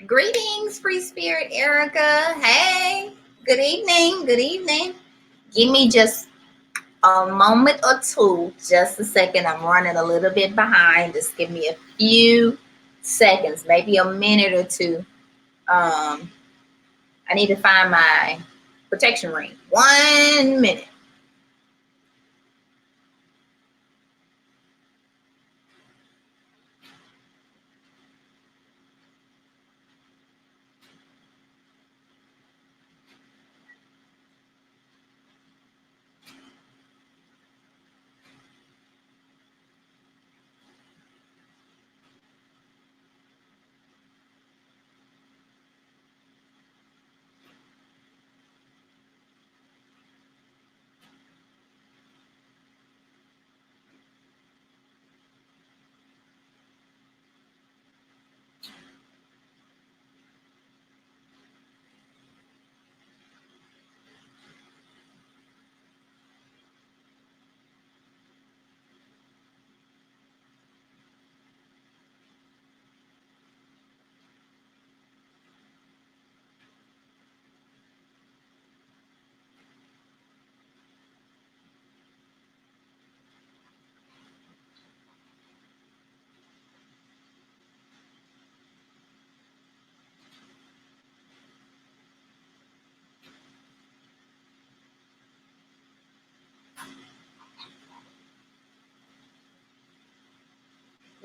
Greetings, free spirit Erica. Hey, good evening. Good evening. Give me just a moment or two, just a second. I'm running a little bit behind. Just give me a few seconds, maybe a minute or two. I need to find my protection ring. 1 minute.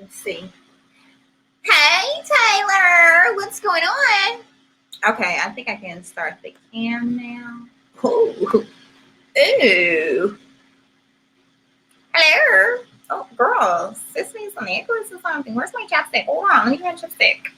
Let's see. Hey, Taylor. What's going on? Okay, I think I can start the cam now. Ooh. Ooh. Hello. Oh, girl. This needs some necklace or something. Where's my chapstick? Hold on. Let me get chapstick.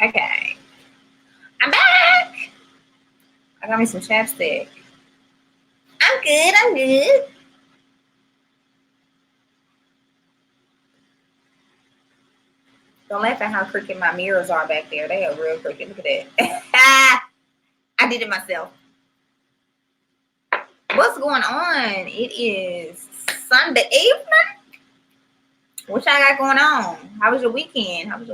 Okay. I'm back. I got me some chapstick. I'm good. I'm good. Don't laugh at how crooked my mirrors are back there. They are real crooked. Look at that. I did it myself. What's going on? It is Sunday evening. What y'all got going on? How was your weekend? Let's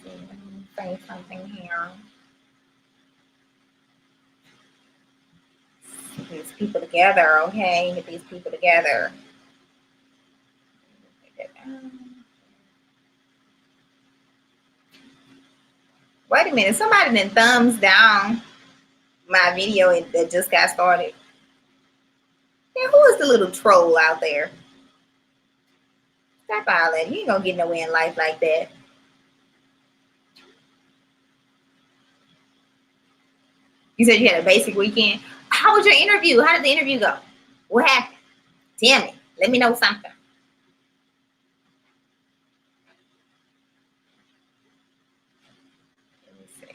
see. Let me say something here. Get these people together, okay? Get these people together. Wait a minute. Somebody then thumbs down my video that just got started. Yeah, who is the little troll out there? Stop all that. You ain't gonna get nowhere in life like that. You said you had a basic weekend. How was your interview? How did the interview go? What happened? Tell me. Let me know something. Let me see.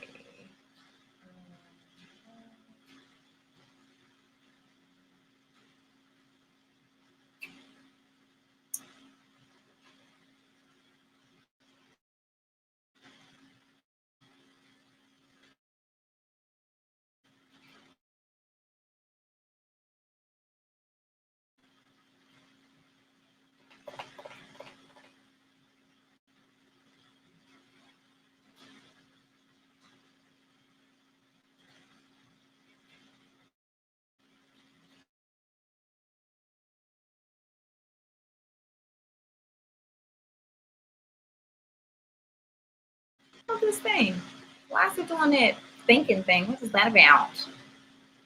What's this thing? Why is it doing that thinking thing? What is that about?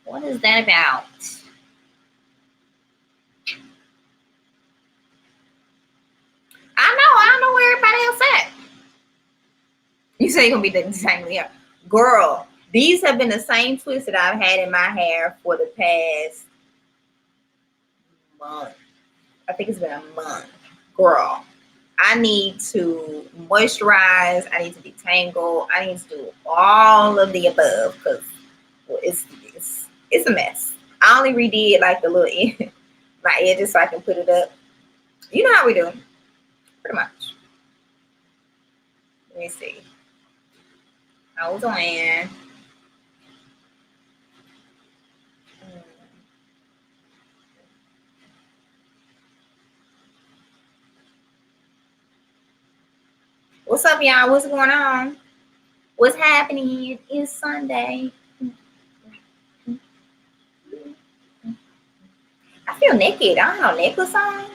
What is that about? I don't know where everybody else at. You say you're gonna be the same hair. Girl, these have been the same twists that I've had in my hair for the past month. I think it's been a month. Girl, I need to moisturize. I need to detangle. I need to do all of the above because it's a mess. I only redid like the little end, my edges so I can put it up. You know how we do, pretty much. Let me see. Hold on. What's up, y'all? What's going on? What's happening? It's Sunday. I feel naked. I don't have no necklace on.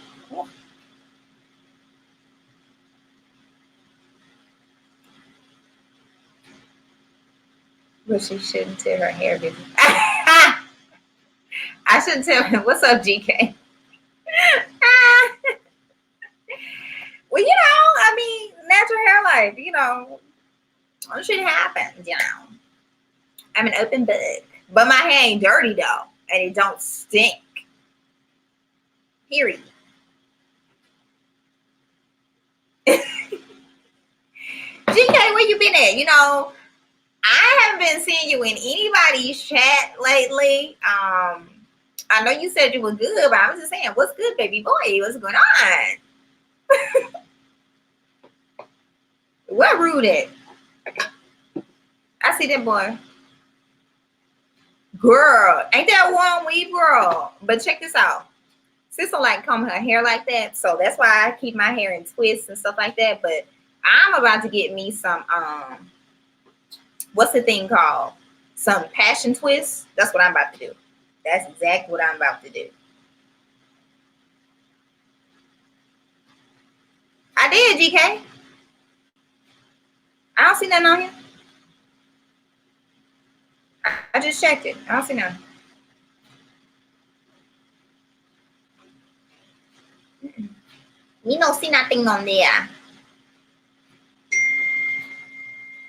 But she shouldn't tell her hair business. I shouldn't tell him. What's up, GK? Well, I mean, natural hair life, shit happens, I'm an open book. But my hair ain't dirty, though. And it don't stink. Period. GK, where you been at? I haven't been seeing you in anybody's chat lately. I know you said you were good, but I was just saying, what's good, baby boy? What's going on? What rude at? I see that boy. Girl, ain't that one weave, girl? But check this out. Sis don't like comb her hair like that, so that's why I keep my hair in twists and stuff like that. But I'm about to get me some what's the thing called? Some passion twists. That's what I'm about to do. That's exactly what I'm about to do. I did, GK. I don't see nothing on here. I just checked it. I don't see nothing. You don't see nothing on there.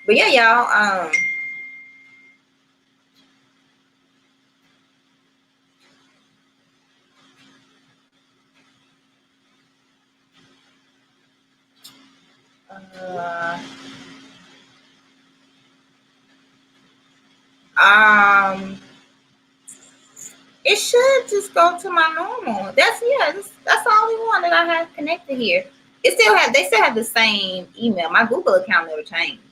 But yeah, y'all. It should just go to my normal. That's the only one that I have connected here. They still have the same email. My Google account never changed.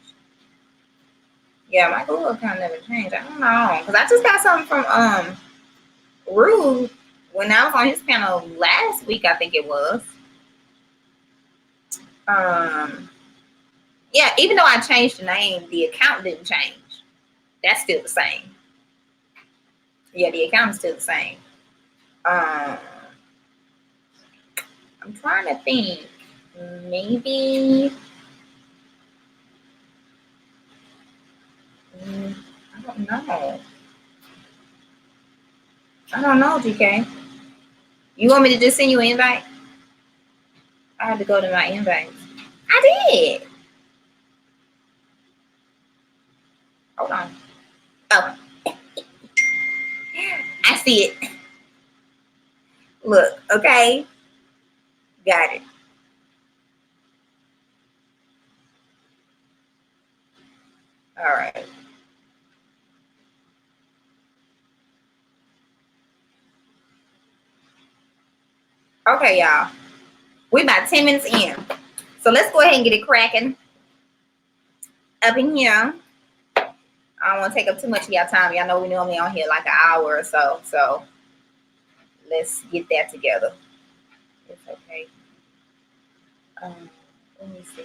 Yeah, my Google account never changed. I don't know. Because I just got something from Rude when I was on his panel last week, I think it was. Yeah, even though I changed the name, the account didn't change. That's still the same. Yeah, the account is still the same. I'm trying to think. Maybe I don't know. I don't know, GK. You want me to just send you an invite? I have to go to my invites. I did. Hold on. Oh. I see it. Look, okay. Got it. All right. Okay, y'all. We about 10 minutes in. So let's go ahead and get it cracking up in here. I don't want to take up too much of y'all time. Y'all know we normally on here like an hour or so. So let's get that together. It's okay. Let me see.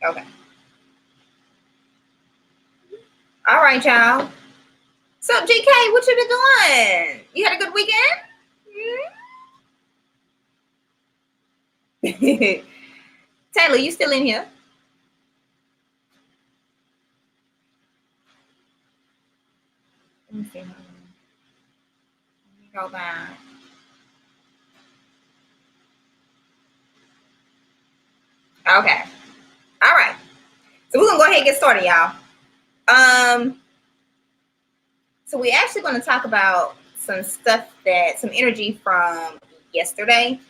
Okay. All right, y'all. So, GK, what you been doing? You had a good weekend? Taylor, you still in here? Let me see. Let me go back. Okay. All right. So we're gonna go ahead and get started, y'all. So we're actually going to talk about some stuff some energy from yesterday.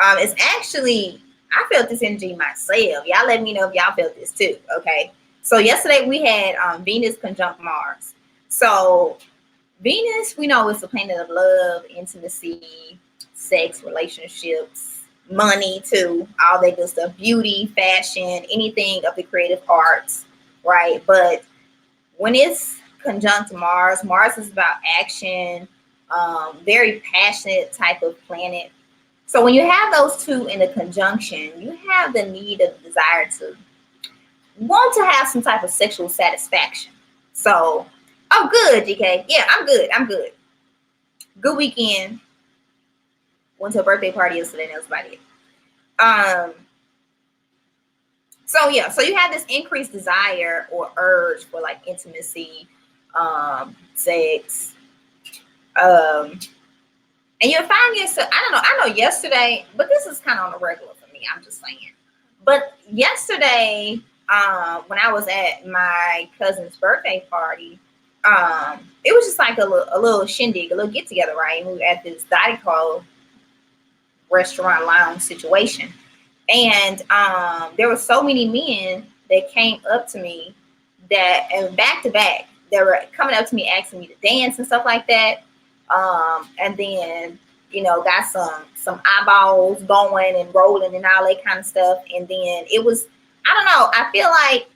It's actually, I felt this energy myself. Y'all let me know if y'all felt this too, okay? So yesterday we had Venus conjunct Mars. So Venus, we know, is the planet of love, intimacy, sex, relationships, money too, all that good stuff, beauty, fashion, anything of the creative arts, right? But when it's conjunct Mars, Mars is about action, very passionate type of planet. So when you have those two in a conjunction, you have the need of desire to want to have some type of sexual satisfaction. So, oh, good, GK. Yeah, I'm good. I'm good. Good weekend. Went to a birthday party yesterday, and that was about it. So yeah, so you have this increased desire or urge for like intimacy, sex, and you'll find yourself, I know yesterday, but this is kind of on a regular for me, I'm just saying. But yesterday, when I was at my cousin's birthday party, it was just like a little shindig, a little get together, right? We were at this Daico restaurant lounge situation. And there were so many men that came up to me and back to back, they were coming up to me asking me to dance and stuff like that. And then, got some eyeballs going and rolling and all that kind of stuff. And then it was, I don't know, I feel like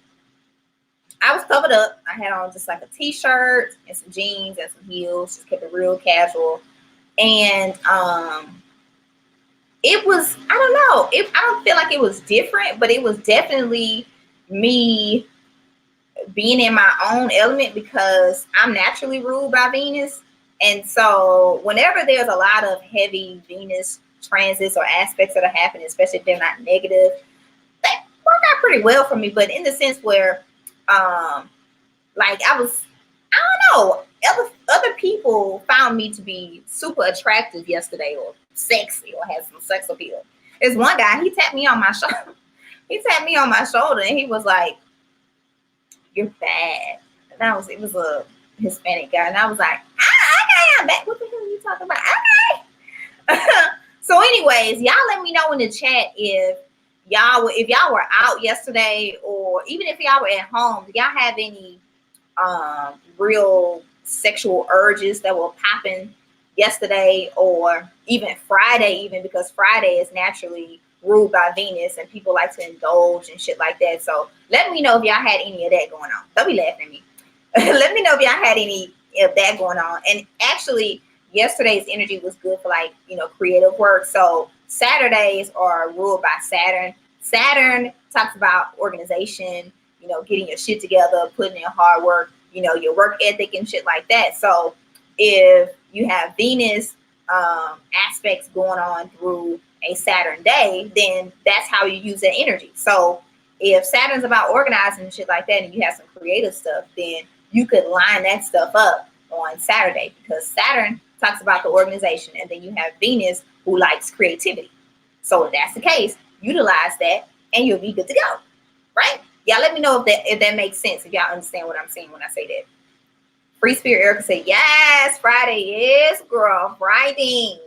I was covered up. I had on just like a t-shirt and some jeans and some heels, just kept it real casual. And it was, I don't know, I don't feel like it was different, but it was definitely me being in my own element because I'm naturally ruled by Venus. And so whenever there's a lot of heavy Venus transits or aspects that are happening, especially if they're not negative, they work out pretty well for me. But in the sense where, like I don't know, other people found me to be super attractive yesterday or sexy or had some sex appeal. There's one guy, he tapped me on my shoulder. He tapped me on my shoulder and he was like, "You're bad." And it was a Hispanic guy. And I was like, okay, I'm back. What the hell are you talking about? Okay. So anyways, y'all let me know in the chat if y'all were out yesterday, or even if y'all were at home, do y'all have any real sexual urges that were popping yesterday or even Friday, even because Friday is naturally ruled by Venus and people like to indulge and shit like that. So let me know if y'all had any of that going on. Don't be laughing at me. Let me know if y'all had any of that going on. And actually, yesterday's energy was good for like, creative work. So Saturdays are ruled by Saturn. Saturn talks about organization, getting your shit together, putting in hard work, your work ethic and shit like that. So if you have Venus aspects going on through a Saturn day, then that's how you use that energy. So if Saturn's about organizing and shit like that, and you have some creative stuff, then you could line that stuff up on Saturday, because Saturn talks about the organization, and then you have Venus who likes creativity. So if that's the case, utilize that and you'll be good to go, right? Y'all let me know if that makes sense, if y'all understand what I'm saying when I say that. Free Spirit Erica said, yes, Friday is, girl, Friday.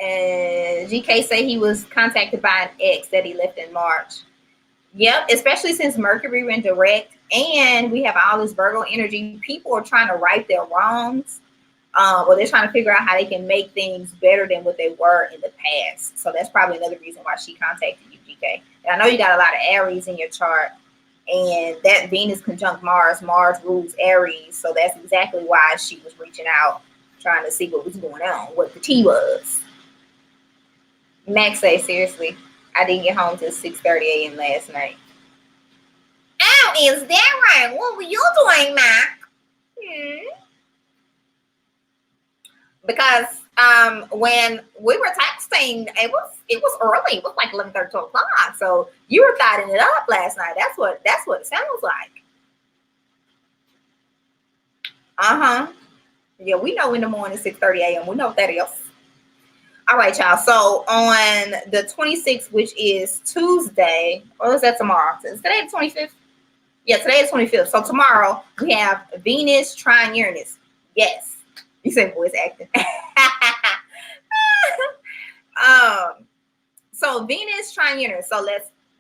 And GK say he was contacted by an ex that he left in March. Yep, especially since Mercury went direct and we have all this Virgo energy. People are trying to right their wrongs, or they're trying to figure out how they can make things better than what they were in the past. So that's probably another reason why she contacted you, GK. And I know you got a lot of Aries in your chart, and that Venus conjunct Mars rules Aries. So that's exactly why she was reaching out, trying to see what was going on, what the tea was. Max say, seriously, I didn't get home till 6:30 a.m. last night. Oh, is that right? What were you doing, Mac? Because when we were texting, it was early. It was like 11:30, 12 o'clock. So you were thotting it up last night. That's what it sounds like. Yeah, we know in the morning, 6:30 a.m. We know what that is. All right, y'all. So on the 26th, which is Tuesday, or is that tomorrow? Is today the 25th? Yeah, today is 25th. So tomorrow we have Venus trine Uranus. Yes. You say voice acting. So Venus trine Uranus. So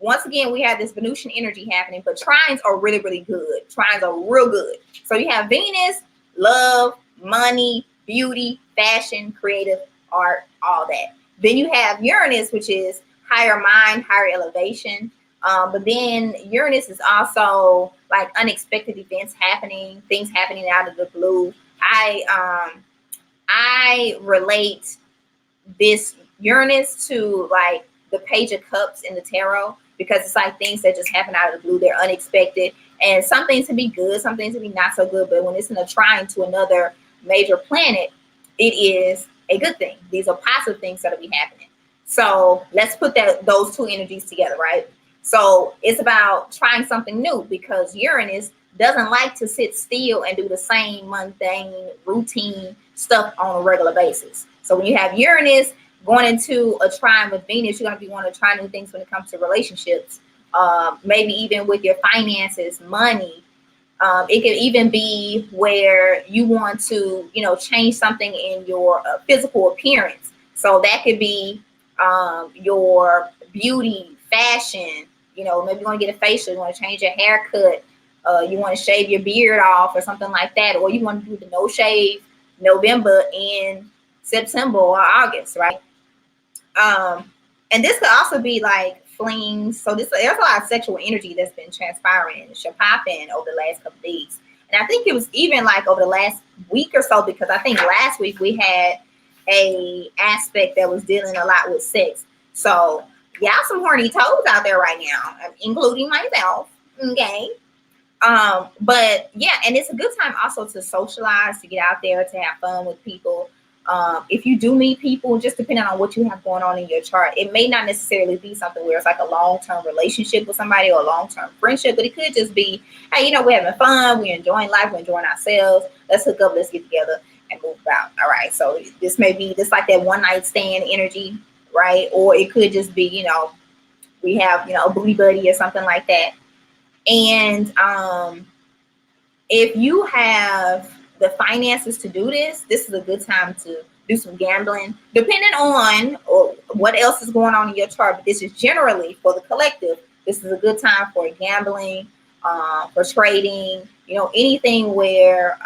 once again, we have this Venusian energy happening, but trines are really, really good. Trines are real good. So you have Venus, love, money, beauty, fashion, creative, art, all that. Then you have Uranus, which is higher mind, higher elevation. But then Uranus is also like unexpected events happening, things happening out of the blue. I relate this Uranus to like the Page of Cups in the tarot, because it's like things that just happen out of the blue. They're unexpected, and some things can be good, some things can be not so good. But when it's in a trine to another major planet, it is a good thing. These are positive things that'll be happening. So let's put those two energies together, right? So it's about trying something new, because Uranus doesn't like to sit still and do the same mundane, routine stuff on a regular basis. So when you have Uranus going into a trine with Venus, you're going to be wanting to try new things when it comes to relationships, maybe even with your finances, money. It could even be where you want to, change something in your physical appearance. So that could be your beauty, fashion. Maybe you want to get a facial, you want to change your haircut, you want to shave your beard off or something like that, or you want to do the no shave November in September or August, right? And this could also be like flings. So there's a lot of sexual energy that's been transpiring and popping over the last couple of days. And I think it was even like over the last week or so, because I think last week we had a aspect that was dealing a lot with sex. So y'all some horny toes out there right now, including myself. Okay. But yeah, and it's a good time also to socialize, to get out there, to have fun with people. If you do meet people, just depending on what you have going on in your chart, it may not necessarily be something where it's like a long-term relationship with somebody or a long-term friendship, but it could just be, hey, we're having fun, we're enjoying life, we're enjoying ourselves. Let's hook up, let's get together and move about. All right. So this may be just like that one night stand energy, right? Or it could just be, we have, a booty buddy or something like that. And if you have the finances to do this is a good time to do some gambling, depending on what else is going on in your chart. But this is generally for the collective. This is a good time for gambling, for trading, anything where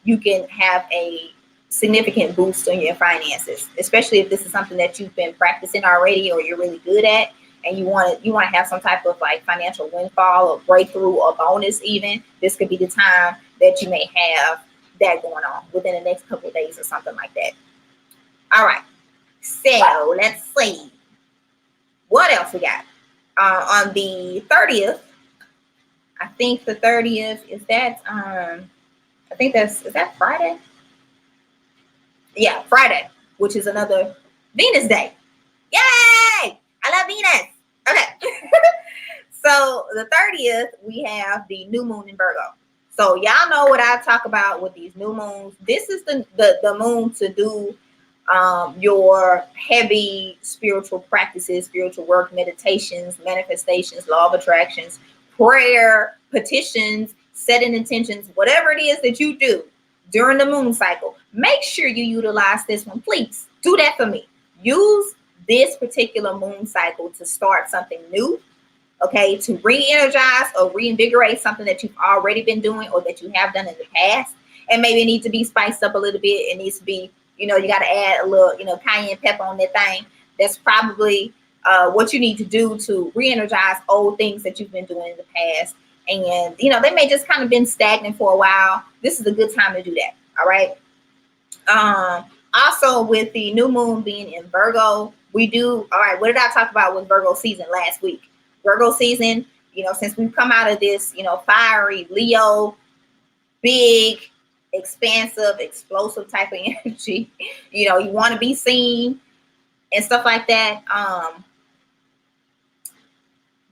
you can have a significant boost on your finances, especially if this is something that you've been practicing already or you're really good at, and you want to have some type of like financial windfall or breakthrough or bonus. Even this could be the time that you may have that going on within the next couple of days or something like that. All right, so let's see what else we got. On the 30th, I think the 30th is that is that Friday? Yeah, Friday, which is another Venus day. Yay! I love Venus. Okay. So the 30th, we have the new moon in Virgo. So y'all know what I talk about with these new moons. This is the moon to do your heavy spiritual practices, spiritual work, meditations, manifestations, law of attractions, prayer, petitions, setting intentions, whatever it is that you do during the moon cycle. Make sure you utilize this one. Please do that for me. Use this particular moon cycle to start something new, okay, to re-energize or reinvigorate something that you've already been doing or that you have done in the past. And maybe it needs to be spiced up a little bit. It needs to be, you got to add a little, cayenne pepper on that thing. That's probably what you need to do to re-energize old things that you've been doing in the past. And, they may just kind of been stagnant for a while. This is a good time to do that. All right. Also, with the new moon being in Virgo, we do, all right, what did I talk about with Virgo season last week? Virgo season, since we've come out of this, fiery Leo, big, expansive, explosive type of energy, you want to be seen and stuff like that.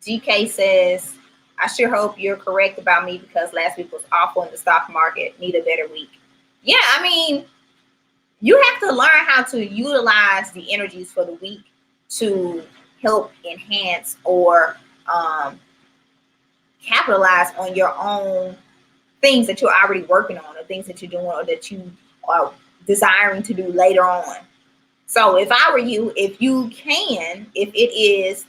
GK says, I sure hope you're correct about me because last week was awful in the stock market. Need a better week. Yeah, I mean, you have to learn how to utilize the energies for the week to help enhance or capitalize on your own things that you're already working on, or things that you're doing, or that you are desiring to do later on. So if I were you, if it is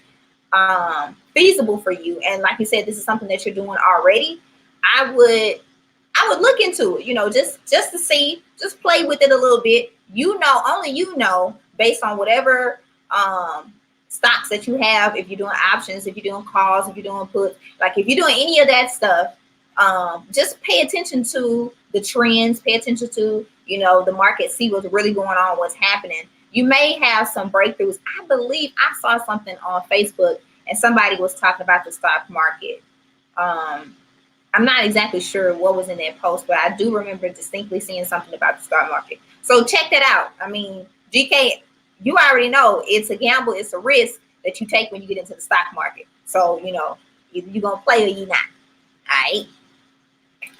feasible for you, and like you said, this is something that you're doing already, I would look into it, just to see, just play with it a little bit. Only based on whatever stocks that you have, if you're doing options, if you're doing calls, if you're doing puts, like if you're doing any of that stuff, just pay attention to the trends, pay attention to, the market, see what's really going on, what's happening. You may have some breakthroughs. I believe I saw something on Facebook and somebody was talking about the stock market. I'm not exactly sure what was in that post, but I do remember distinctly seeing something about the stock market. So check that out. I mean, GK, you already know it's a gamble, it's a risk that you take when you get into the stock market. So, either you're going to play or you're not.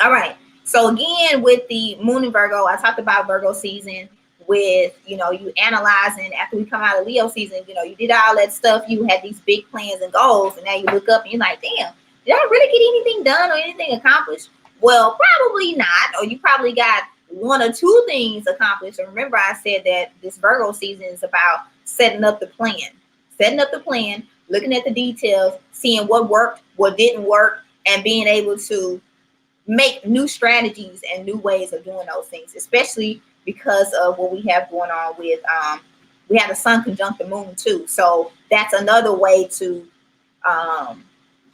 All right. So again, with the moon in Virgo, I talked about Virgo season with, you analyzing after we come out of Leo season, you did all that stuff. You had these big plans and goals, and now you look up and you're like, damn, did I really get anything done or anything accomplished? Well, probably not. Or you probably got one or two things accomplished. And remember, I said that this Virgo season is about setting up the plan, looking at the details, seeing what worked, what didn't work, and being able to make new strategies and new ways of doing those things, especially because of what we have going on with, we have the sun conjunct the moon too. So that's another way to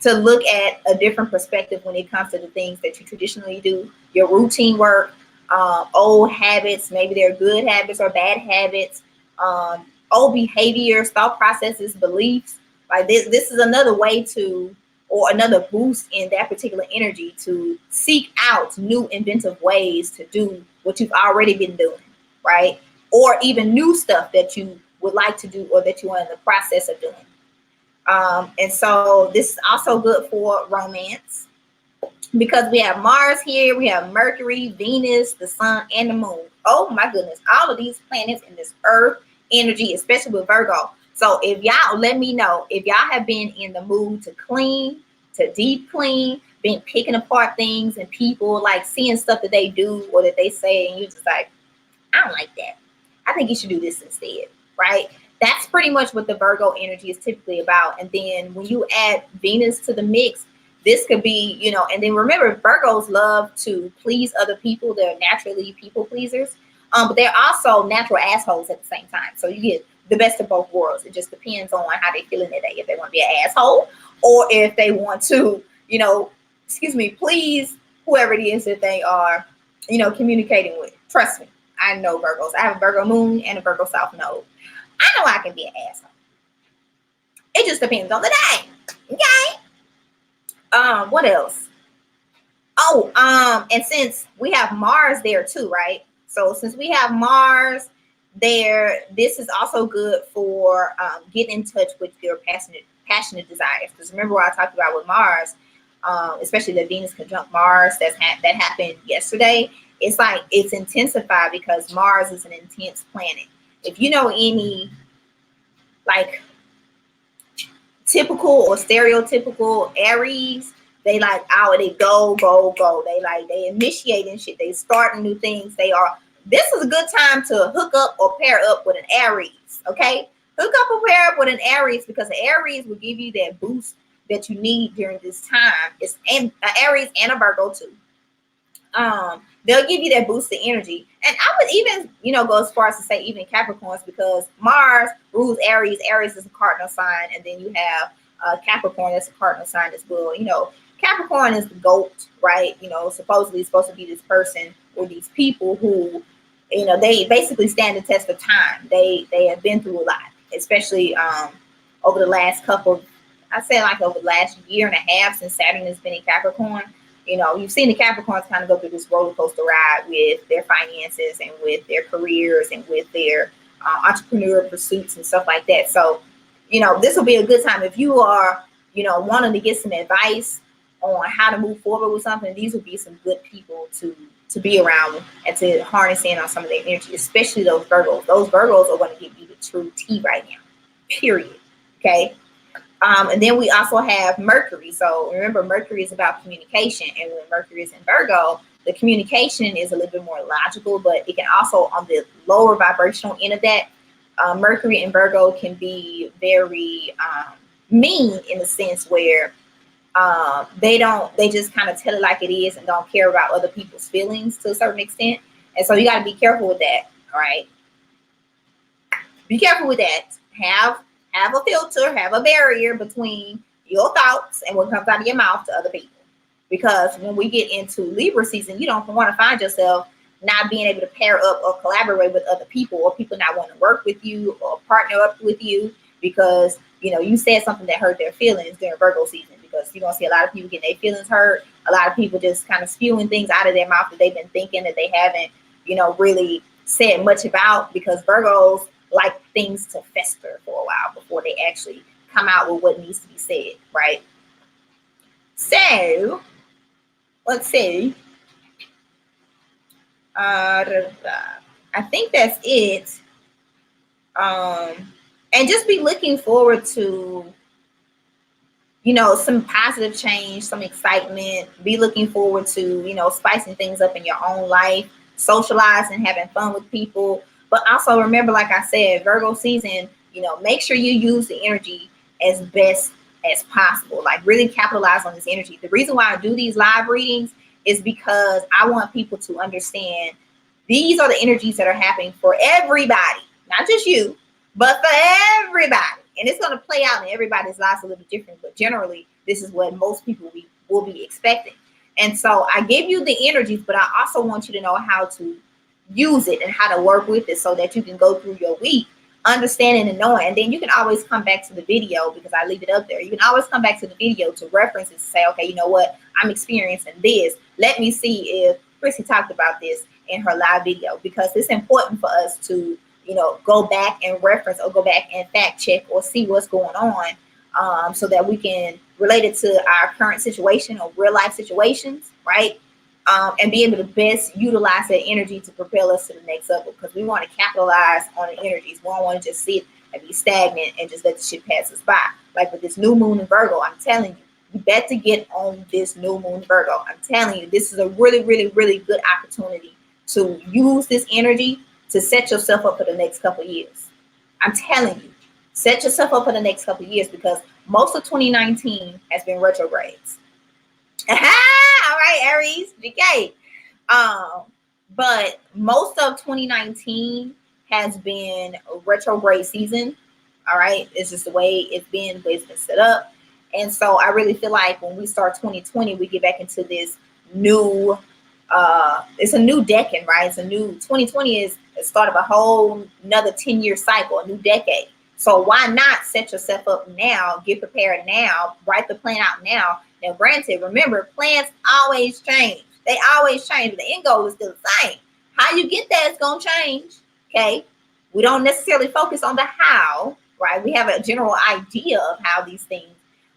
look at a different perspective when it comes to the things that you traditionally do, your routine work, old habits, maybe they're good habits or bad habits, old behaviors, thought processes, beliefs. Like this is another way to, or another boost in that particular energy to seek out new inventive ways to do what you've already been doing, right? Or even new stuff that you would like to do or that you are in the process of doing. And so this is also good for romance because we have Mars here, we have Mercury, Venus, the sun, and the moon. Oh my goodness, all of these planets in this earth energy, especially with Virgo. So if y'all, let me know if y'all have been in the mood to clean, to deep clean, been picking apart things and people, like seeing stuff that they do or that they say, and you're just like, I don't like that. I think you should do this instead, right? That's pretty much what the Virgo energy is typically about. And then when you add Venus to the mix, this could be, and then remember, Virgos love to please other people. They're naturally people pleasers, but they're also natural assholes at the same time. So you get the best of both worlds. It just depends on how they're feeling that day. If they want to be an asshole or if they want to, please whoever it is that they are, communicating with. Trust me, I know Virgos. I have a Virgo moon and a Virgo south node. I know I can be an asshole. It just depends on the day. Okay. What else? Oh, and since we have Mars there too, right? So since we have Mars there, this is also good for getting in touch with your passionate desires. Because remember what I talked about with Mars, especially the Venus conjunct Mars that happened yesterday. It's like it's intensified because Mars is an intense planet. If you know any like typical or stereotypical Aries, they like they go. They initiate and shit. They starting new things. This is a good time to hook up or pair up with an Aries. Okay, hook up or pair up with an Aries because the Aries will give you that boost that you need during this time. It's an Aries and a Virgo too. They'll give you that boost of energy. And I would even, go as far as to say even Capricorns, because Mars rules Aries. Aries is a cardinal sign. And then you have Capricorn, that's a cardinal sign as well. Capricorn is the goat, right? Supposedly it's supposed to be this person or these people who You know, they basically stand the test of time. They have been through a lot, especially over the last couple, I say like over the last year and a half since Saturn has been in Capricorn. You know, you've seen the Capricorns kind of go through this roller coaster ride with their finances and with their careers and with their entrepreneur pursuits and stuff like that. So, you know, this will be a good time if you are, you know, wanting to get some advice on how to move forward with something. These will be some good people to be around and to harness in on some of their energy, especially those Virgos. Those Virgos are going to give you the true tea right now, period. Okay. And then we also have Mercury. So remember, Mercury is about communication. And when Mercury is in Virgo, the communication is a little bit more logical, but it can also, on the lower vibrational end of that, Mercury in Virgo can be very mean in the sense where they just kind of tell it like it is and don't care about other people's feelings to a certain extent. And so you got to be careful with that. All right. Be careful with that. Have a filter, have a barrier between your thoughts and what comes out of your mouth to other people. Because when we get into Libra season, you don't want to find yourself not being able to pair up or collaborate with other people, or people not wanting to work with you or partner up with you because, you know, you said something that hurt their feelings during Virgo season. Because you're going to see a lot of people getting their feelings hurt. A lot of people just kind of spewing things out of their mouth that they've been thinking that they haven't, you know, really said much about, because Virgos like things to fester for a while before they actually come out with what needs to be said, right? So let's see. I think that's it. And just be looking forward to, you know, some positive change, some excitement. Be looking forward to, you know, spicing things up in your own life, socializing, having fun with people. But also remember, like I said, Virgo season, you know, make sure you use the energy as best as possible. Like really capitalize on this energy. The reason why I do these live readings is because I want people to understand these are the energies that are happening for everybody, not just you, but for everybody. And it's going to play out in everybody's lives a little different, but generally, this is what most people will be expecting. And so I give you the energies, but I also want you to know how to use it and how to work with it so that you can go through your week understanding and knowing. And then you can always come back to the video because I leave it up there. You can always come back to the video to reference it and say, okay, you know what? I'm experiencing this. Let me see if Chrissy talked about this in her live video, because it's important for us to, you know, go back and reference or go back and fact check or see what's going on, so that we can relate it to our current situation or real life situations, right? And be able to best utilize that energy to propel us to the next level, because we want to capitalize on the energies. We don't want to just sit and be stagnant and just let the shit pass us by. Like with this new moon in Virgo, I'm telling you, you better get on this new moon Virgo. I'm telling you, this is a really, really, really good opportunity to use this energy to set yourself up for the next couple of years. I'm telling you, set yourself up for the next couple of years, because most of 2019 has been retrogrades. All right, Aries, GK. But most of 2019 has been a retrograde season. All right, it's just the way it's been set up. And so I really feel like when we start 2020, we get back into this new, it's a new decade, right? It's a new 2020 is the start of a whole another 10-year cycle, a new decade. So why not set yourself up now, get prepared now, write the plan out now. Now, granted, remember, plans always change. They always change, but the end goal is still the same. How you get there is going to change, okay? We don't necessarily focus on the how, right? We have a general idea of how these things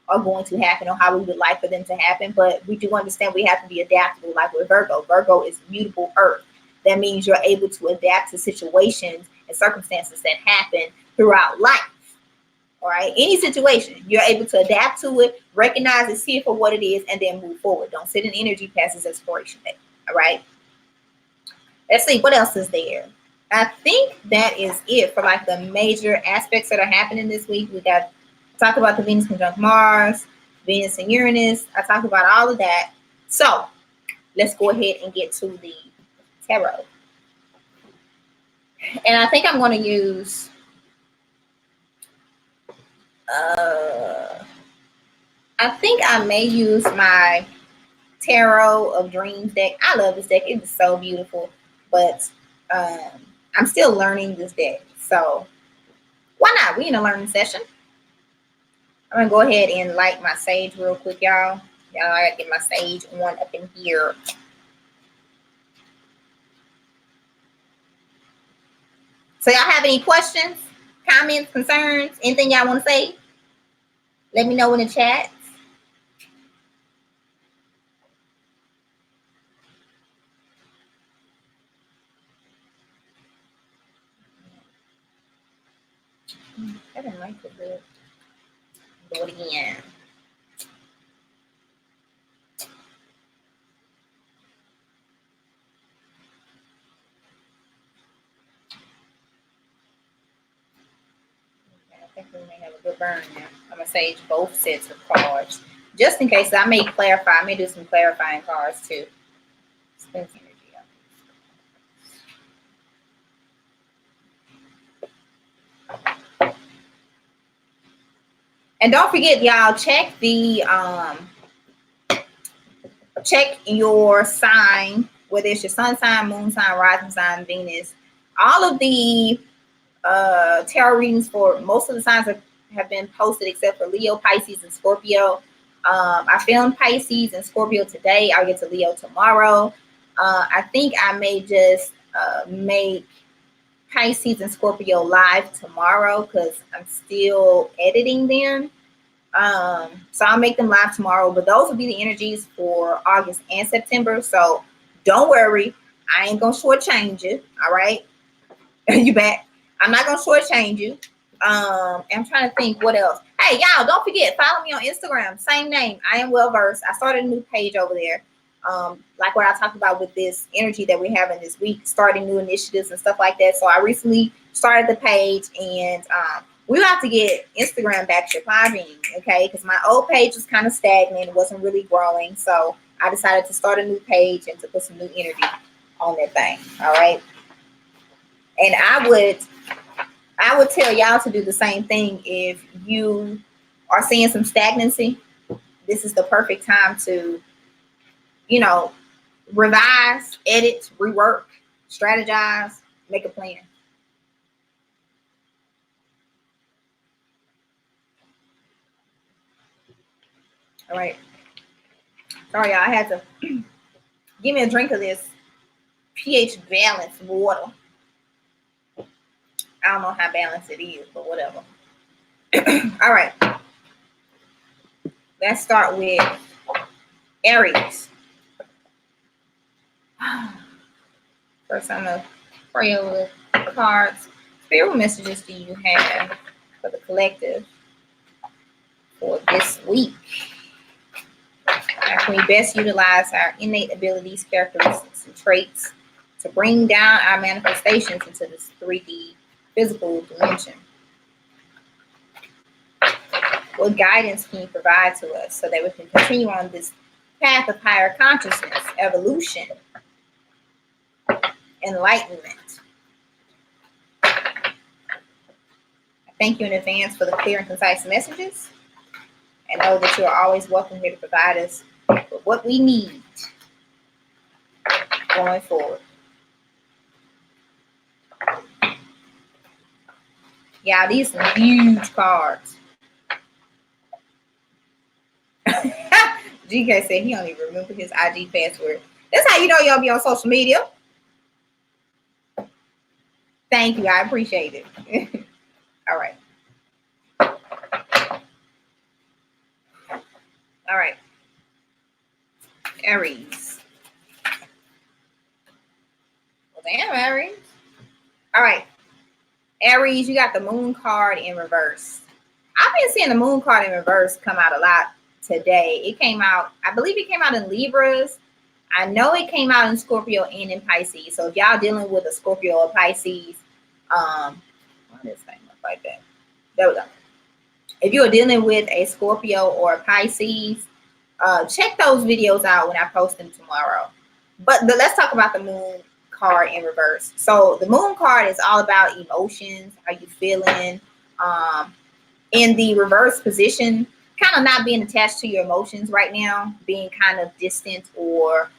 are going to happen or how we would like for them to happen, but we do understand we have to be adaptable, like with Virgo. Virgo is mutable earth. That means you're able to adapt to situations and circumstances that happen throughout life. All right, any situation, you're able to adapt to it, recognize it, see it for what it is, and then move forward. Don't sit in energy past its expiration date. All right, let's see what else is there. I think that is it for like the major aspects that are happening this week. We got talked about the Venus conjunct Mars, Venus and Uranus. I talked about all of that. So let's go ahead and get to the tarot. And I think I'm going to use I think I may use my Tarot of Dreams deck. I love this deck. It is so beautiful. But I'm still learning this deck. So why not? We in a learning session. I'm gonna go ahead and light my sage real quick, y'all. Y'all, I gotta get my sage on up in here. So y'all have any questions, comments, concerns, anything y'all want to say? Let me know in the chat. I didn't like it good. Do it again. I think we may have a good burn now. I'm gonna sage both sets of cards. Just in case, I may clarify. I may do some clarifying cards too. Spend some energy out. And don't forget, y'all, check your sign, whether it's your sun sign, moon sign, rising sign, Venus. All of the tarot readings for most of the signs have been posted except for Leo, Pisces, and Scorpio. I filmed Pisces and Scorpio today. I'll get to Leo tomorrow. I think I may just make Pisces and Scorpio live tomorrow because I'm still editing them. So I'll make them live tomorrow, but those will be the energies for August and September. So don't worry, I ain't gonna shortchange you. All right, you back? I'm not gonna shortchange you. I'm trying to think what else. Hey, y'all, don't forget, follow me on Instagram. Same name, I am well versed. I started a new page over there. Like what I talked about with this energy that we're having this week, starting new initiatives and stuff like that. So I recently started the page, and we have to get Instagram back to thriving, okay? Because my old page was kind of stagnant. It wasn't really growing. So I decided to start a new page and to put some new energy on that thing, all right? And I would tell y'all to do the same thing. If you are seeing some stagnancy, this is the perfect time to, revise, edit, rework, strategize, make a plan. All right. Sorry, y'all. I had to give me a drink of this pH balanced water. I don't know how balanced it is, but whatever. All right. Let's start with Aries. First, I'm going to pray over the cards. Spirit messages do you have for the collective for this week? How can we best utilize our innate abilities, characteristics, and traits to bring down our manifestations into this 3D physical dimension? What guidance can you provide to us so that we can continue on this path of higher consciousness, evolution, enlightenment? I thank you in advance for the clear and concise messages, and know that you are always welcome here to provide us with what we need going forward. Yeah, these are huge cards. GK said he only remembered his IG password. That's how you know y'all be on social media. Thank you. I appreciate it. All right. All right. Aries. Well, damn, Aries. All right. Aries, you got the moon card in reverse. I've been seeing the moon card in reverse come out a lot today. It came out, I believe it came out in Libras. I know it came out in Scorpio and in Pisces. So if y'all dealing with a Scorpio or Pisces, why this thing look like that? There we go. If you're dealing with a Scorpio or a Pisces, check those videos out when I post them tomorrow. But let's talk about the moon card in reverse. So the moon card is all about emotions, how you feeling. In the reverse position, kind of not being attached to your emotions right now, being kind of distant or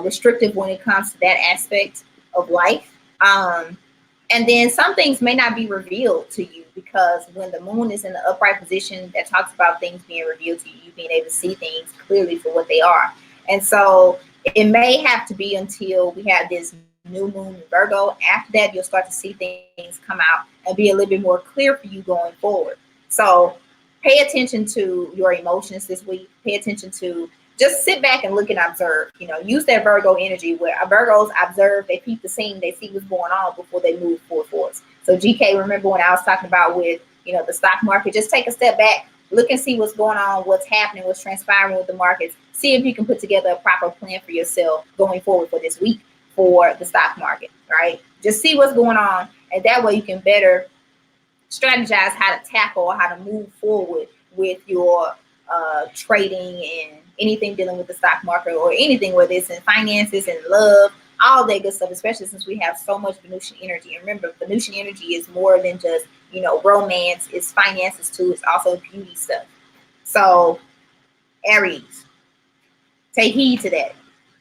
restrictive when it comes to that aspect of life. And then some things may not be revealed to you, because when the moon is in the upright position, that talks about things being revealed to you, you being able to see things clearly for what they are. And so it may have to be until we have this new moon in Virgo. After that, you'll start to see things come out and be a little bit more clear for you going forward. So pay attention to your emotions this week. Pay attention to, just sit back and look and observe. Use that Virgo energy, where Virgos observe, they peep the scene, they see what's going on before they move forward. So GK, remember when I was talking about with, the stock market, just take a step back, look and see what's going on, what's happening, what's transpiring with the markets. See if you can put together a proper plan for yourself going forward for this week for the stock market, right? Just see what's going on, and that way you can better strategize how to tackle or how to move forward with your trading and anything dealing with the stock market, or anything, whether it's in finances and love, all that good stuff, especially since we have so much Venusian energy. And remember, Venusian energy is more than just, romance, it's finances too, it's also beauty stuff. So Aries, take heed to that.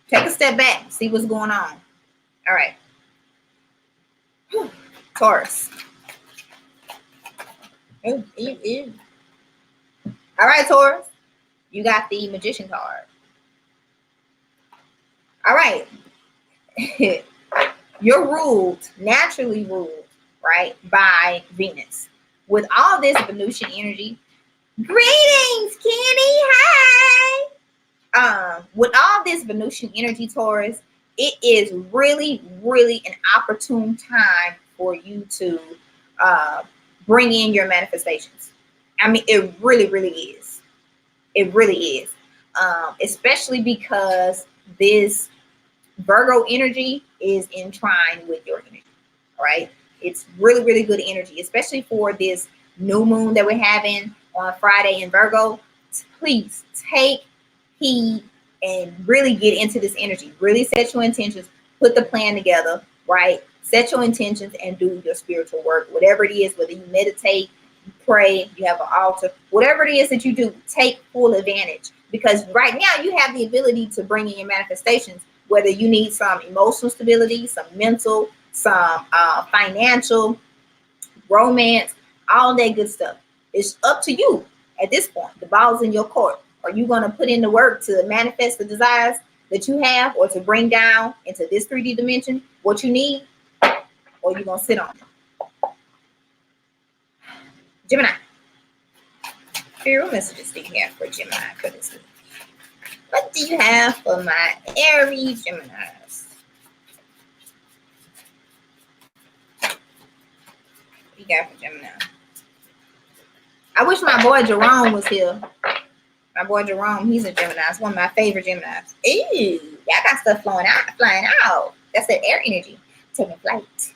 Take a step back, see what's going on. All right. Taurus. All right, Taurus, you got the Magician card. All right. You're naturally ruled, right, by Venus. With all this Venusian energy, greetings, Kenny, hi. With all this Venusian energy, Taurus, it is really, really an opportune time for you to bring in your manifestations. I mean, it really, really is. It really is. Especially because this Virgo energy is entwined with your energy, right? It's really, really good energy, especially for this new moon that we're having on Friday in Virgo. Please take heed and really get into this energy. Really set your intentions, put the plan together, right? Set your intentions and do your spiritual work, whatever it is, whether you meditate, you pray, you have an altar, whatever it is that you do, take full advantage, because right now you have the ability to bring in your manifestations, whether you need some emotional stability, some mental, some financial, romance, all that good stuff. It's up to you at this point. The ball's in your court. Are you going to put in the work to manifest the desires that you have, or to bring down into this 3D dimension what you need, or are you going to sit on it? Gemini. Spirit messages do you have for Gemini for this week? What do you have for my Aries Geminis? What you got for Gemini? I wish my boy Jerome was here. My boy Jerome, he's a Gemini. It's one of my favorite Geminis. Ew, y'all got stuff flying out. That's that air energy taking flight.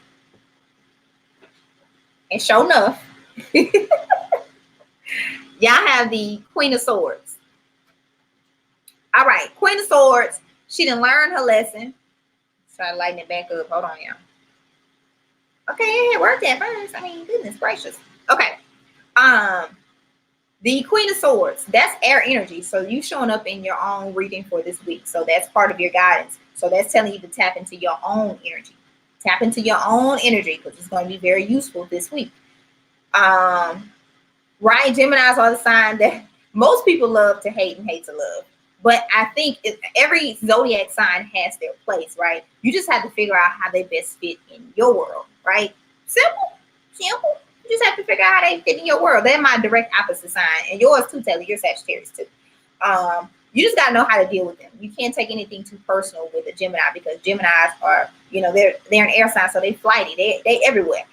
And sure enough, y'all have the Queen of Swords. All right, Queen of Swords. She done learned her lesson. Try to lighten it back up. Hold on, y'all. Okay, it worked at first. I mean, goodness gracious. Okay. The Queen of Swords, that's air energy. So you showing up in your own reading for this week. So that's part of your guidance. So that's telling you to tap into your own energy. Tap into your own energy, because it's going to be very useful this week. Right, Geminis are the sign that most people love to hate and hate to love. But I think every zodiac sign has their place, right? You just have to figure out how they best fit in your world, right? Simple. You just have to figure out how they fit in your world. They're my direct opposite sign. And yours too, Taylor. You're Sagittarius too. You just got to know how to deal with them. You can't take anything too personal with a Gemini, because Geminis are, they're an air sign, so they flighty. They everywhere,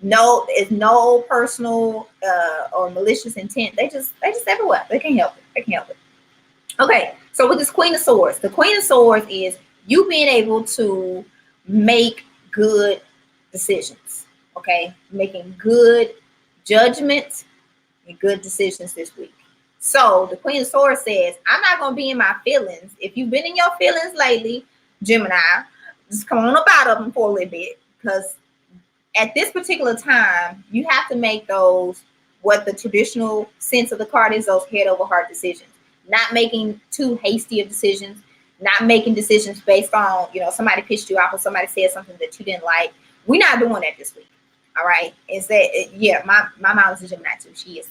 No, it's no personal or malicious intent. They just everywhere. They can't help it. Okay, so with this Queen of Swords, the Queen of Swords is you being able to make good decisions. Okay, making good judgments and good decisions this week. So the Queen of Swords says, I'm not going to be in my feelings. If you've been in your feelings lately, Gemini, just come on up out of them for a little bit, because at this particular time, you have to make those, what the traditional sense of the card is, those head over heart decisions. Not making too hasty of decisions. not making decisions based on, somebody pissed you off or somebody said something that you didn't like. We're not doing that this week. All right. Yeah, my mom is a Gemini too. She is.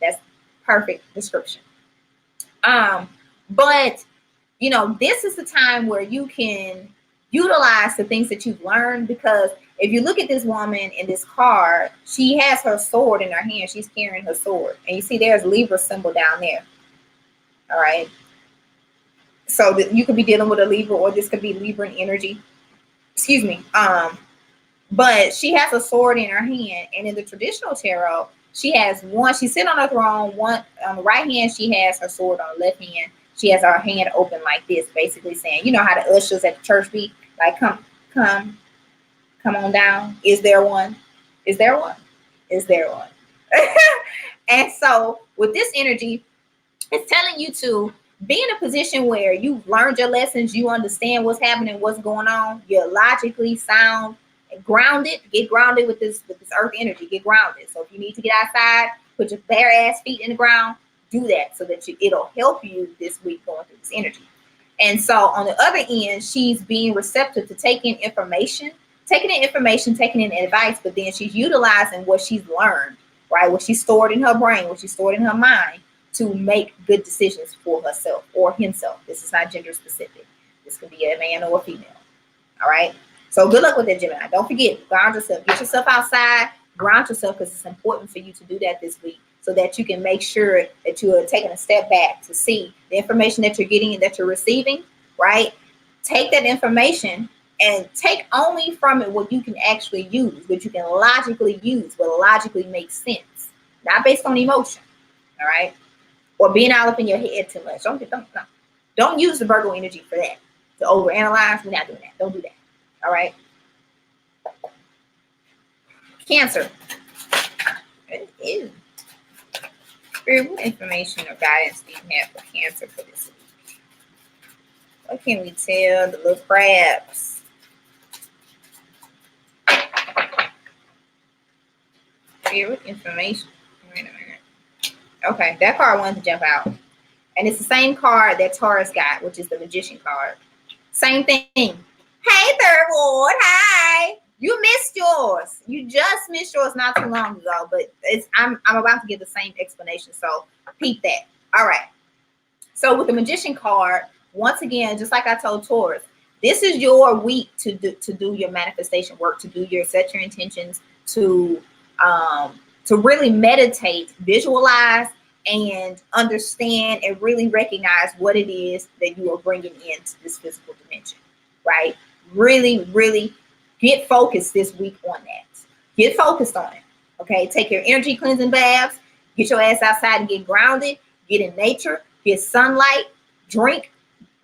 That's perfect description. But this is the time where you can utilize the things that you've learned, because if you look at this woman in this card, she has her sword in her hand. She's carrying her sword. And you see there's Libra symbol down there. All right. So you could be dealing with a Libra, or this could be Libran energy. Excuse me. But she has a sword in her hand. And in the traditional tarot, she has one. She's sitting on her throne. One on the right hand, she has her sword. On the left hand, she has her hand open like this, basically saying, you know how the ushers at the church be like, come on down. Is there one? Is there one? Is there one? And so with this energy, it's telling you to be in a position where you've learned your lessons, you understand what's happening, what's going on, you're logically sound and grounded. Get grounded with this earth energy. Get grounded. So if you need to get outside, put your bare ass feet in the ground, do that so that it'll help you this week going through this energy. And so on the other end, she's being receptive to taking in information, taking in advice, but then she's utilizing what she's learned, right? What she's stored in her brain, what she's stored in her mind, to make good decisions for herself or himself. This is not gender specific. This could be a man or a female. All right. So good luck with that, Gemini. Don't forget, ground yourself. Get yourself outside. Ground yourself, because it's important for you to do that this week, so that you can make sure that you are taking a step back to see the information that you're getting and that you're receiving, right? Take that information and take only from it what you can actually use, what you can logically use, what logically makes sense, not based on emotion, all right? Or being all up in your head too much. Don't use the Virgo energy for that. To overanalyze, we're not doing that. Don't do that, all right? Cancer. Ew. Spirit, what information or guidance do you have for Cancer for this week? What can we tell the little crabs? Spirit, what information? Wait a minute. Okay, that card wanted to jump out. And it's the same card that Taurus got, which is the Magician card. Same thing. Hey, Third Ward. Hi. You missed yours. You just missed yours not too long ago, but I'm about to give the same explanation, so peep that. All right. So with the Magician card, once again, just like I told Taurus, this is your week to do your manifestation work, to set your intentions, to really meditate, visualize, and understand and really recognize what it is that you are bringing into this physical dimension, right? Really, really get focused this week on that. Get focused on it, okay? Take your energy cleansing baths, get your ass outside and get grounded, get in nature, get sunlight, drink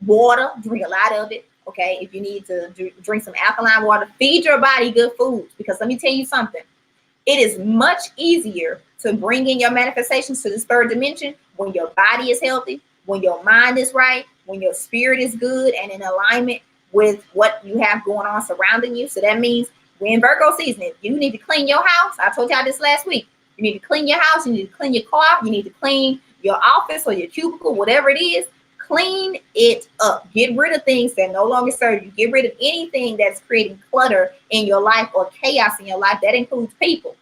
water, drink a lot of it, okay? If you need to drink some alkaline water, feed your body good foods, because let me tell you something. It is much easier to bring in your manifestations to this third dimension when your body is healthy, when your mind is right, when your spirit is good and in alignment with what you have going on surrounding you. So that means we're in Virgo season. If you need to clean your house, I told y'all this last week. You need to clean your house, you need to clean your car, you need to clean your office or your cubicle, whatever it is. Clean it up. Get rid of things that no longer serve you. Get rid of anything that's creating clutter in your life or chaos in your life. That includes people.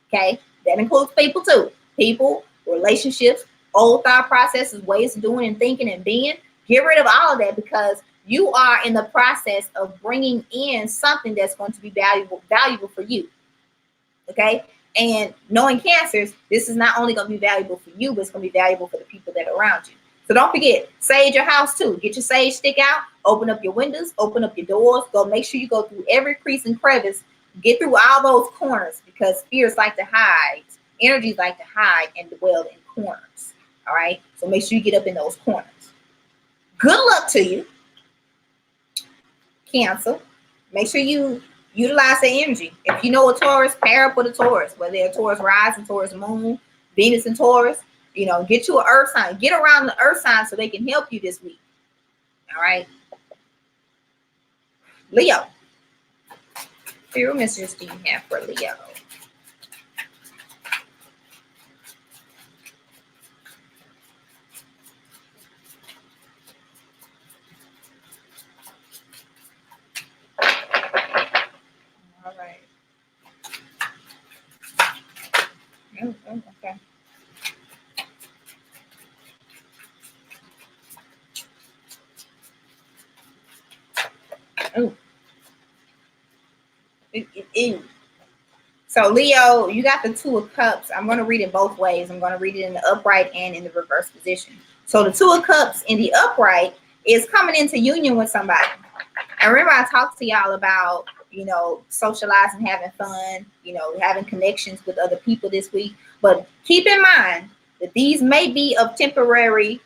Okay? That includes people too. People, relationships, old thought processes, ways of doing and thinking and being. Get rid of all of that, because you are in the process of bringing in something that's going to be valuable for you. Okay? And knowing Cancers, this is not only going to be valuable for you, but it's going to be valuable for the people that are around you. So don't forget, sage your house too. Get your sage stick out, open up your windows, open up your doors, make sure you go through every crease and crevice, get through all those corners, because spirits like to hide, energies like to hide and dwell in corners. All right. So make sure you get up in those corners. Good luck to you, Cancer. Make sure you utilize the energy. If you know a Taurus, pair up with a Taurus, whether they're Taurus rising, Taurus moon, Venus and Taurus. Get you an earth sign. Get around the earth sign so they can help you this week. All right. Leo. What messages do you have for Leo? Ooh. Ew. So Leo, you got the Two of Cups. I'm going to read it both ways. I'm going to read it in the upright and in the reverse position. So the Two of Cups in the upright is coming into union with somebody. And remember, I talked to y'all about, socializing, having fun, having connections with other people this week. But keep in mind that these may be of temporary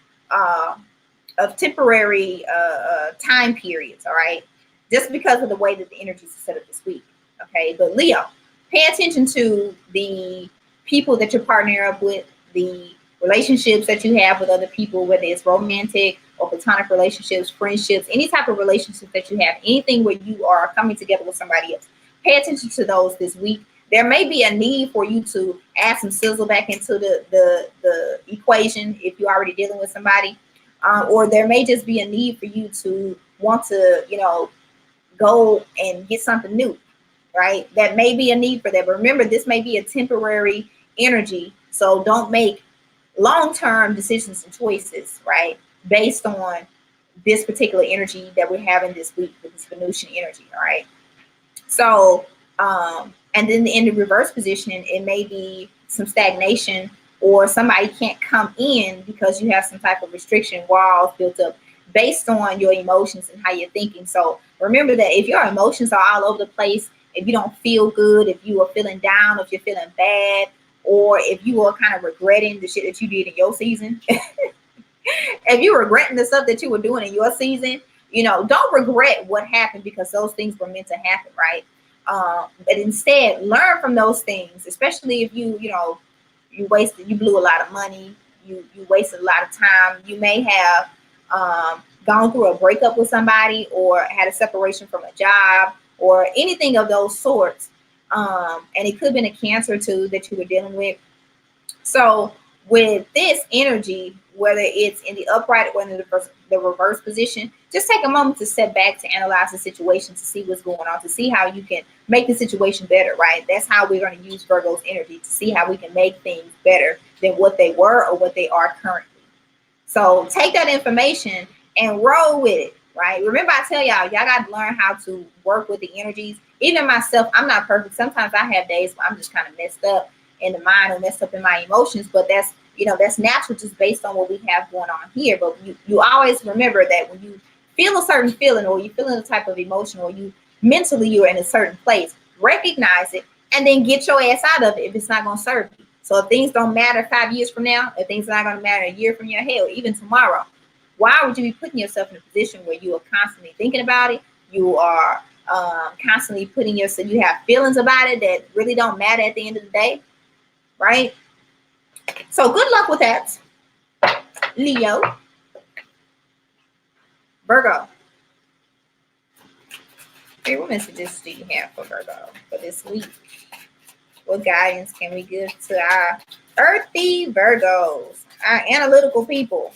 time periods, all right? Just because of the way that the energies are set up this week, okay? But Leo, pay attention to the people that you're partnering up with, the relationships that you have with other people, whether it's romantic or platonic relationships, friendships, any type of relationships that you have, anything where you are coming together with somebody else. Pay attention to those this week. There may be a need for you to add some sizzle back into the equation if you're already dealing with somebody. Or there may just be a need for you to want to, go and get something new, right? That may be a need for that. But remember, this may be a temporary energy. So don't make long-term decisions and choices, right? Based on this particular energy that we're having this week with this Venusian energy, all right? So, and then in the reverse position, it may be some stagnation, or somebody can't come in because you have some type of restriction walls built up based on your emotions and how you're thinking. So remember that if your emotions are all over the place, if you don't feel good, if you are feeling down, if you're feeling bad, or if you are kind of regretting the shit that you did in your season, if you're regretting the stuff that you were doing in your season, don't regret what happened, because those things were meant to happen, right? But instead, learn from those things, especially if you blew a lot of money, you wasted a lot of time. You may have gone through a breakup with somebody, or had a separation from a job, or anything of those sorts. And it could have been a cancer too that you were dealing with. So with this energy, whether it's in the upright or in the reverse position, just take a moment to step back, to analyze the situation, to see what's going on, to see how you can make the situation better, right? That's how we're going to use Virgo's energy, to see how we can make things better than what they were or what they are currently. So take that information and roll with it, right? Remember, I tell y'all got to learn how to work with the energies. Even myself, I'm not perfect. Sometimes I have days where I'm just kind of messed up in the mind or messed up in my emotions, but that's natural, just based on what we have going on here. But you always remember that when you feel a certain feeling, or you feel a type of emotion, or you mentally you're in a certain place, recognize it and then get your ass out of it if it's not going to serve you. So if things don't matter 5 years from now, if things are not going to matter a year from now, hell, even tomorrow, why would you be putting yourself in a position where you are constantly thinking about it? You are constantly putting yourself, you have feelings about it that really don't matter at the end of the day, right? So good luck with that, Leo. Virgo. Hey, what messages do you have for Virgo for this week? What guidance can we give to our earthy Virgos, our analytical people?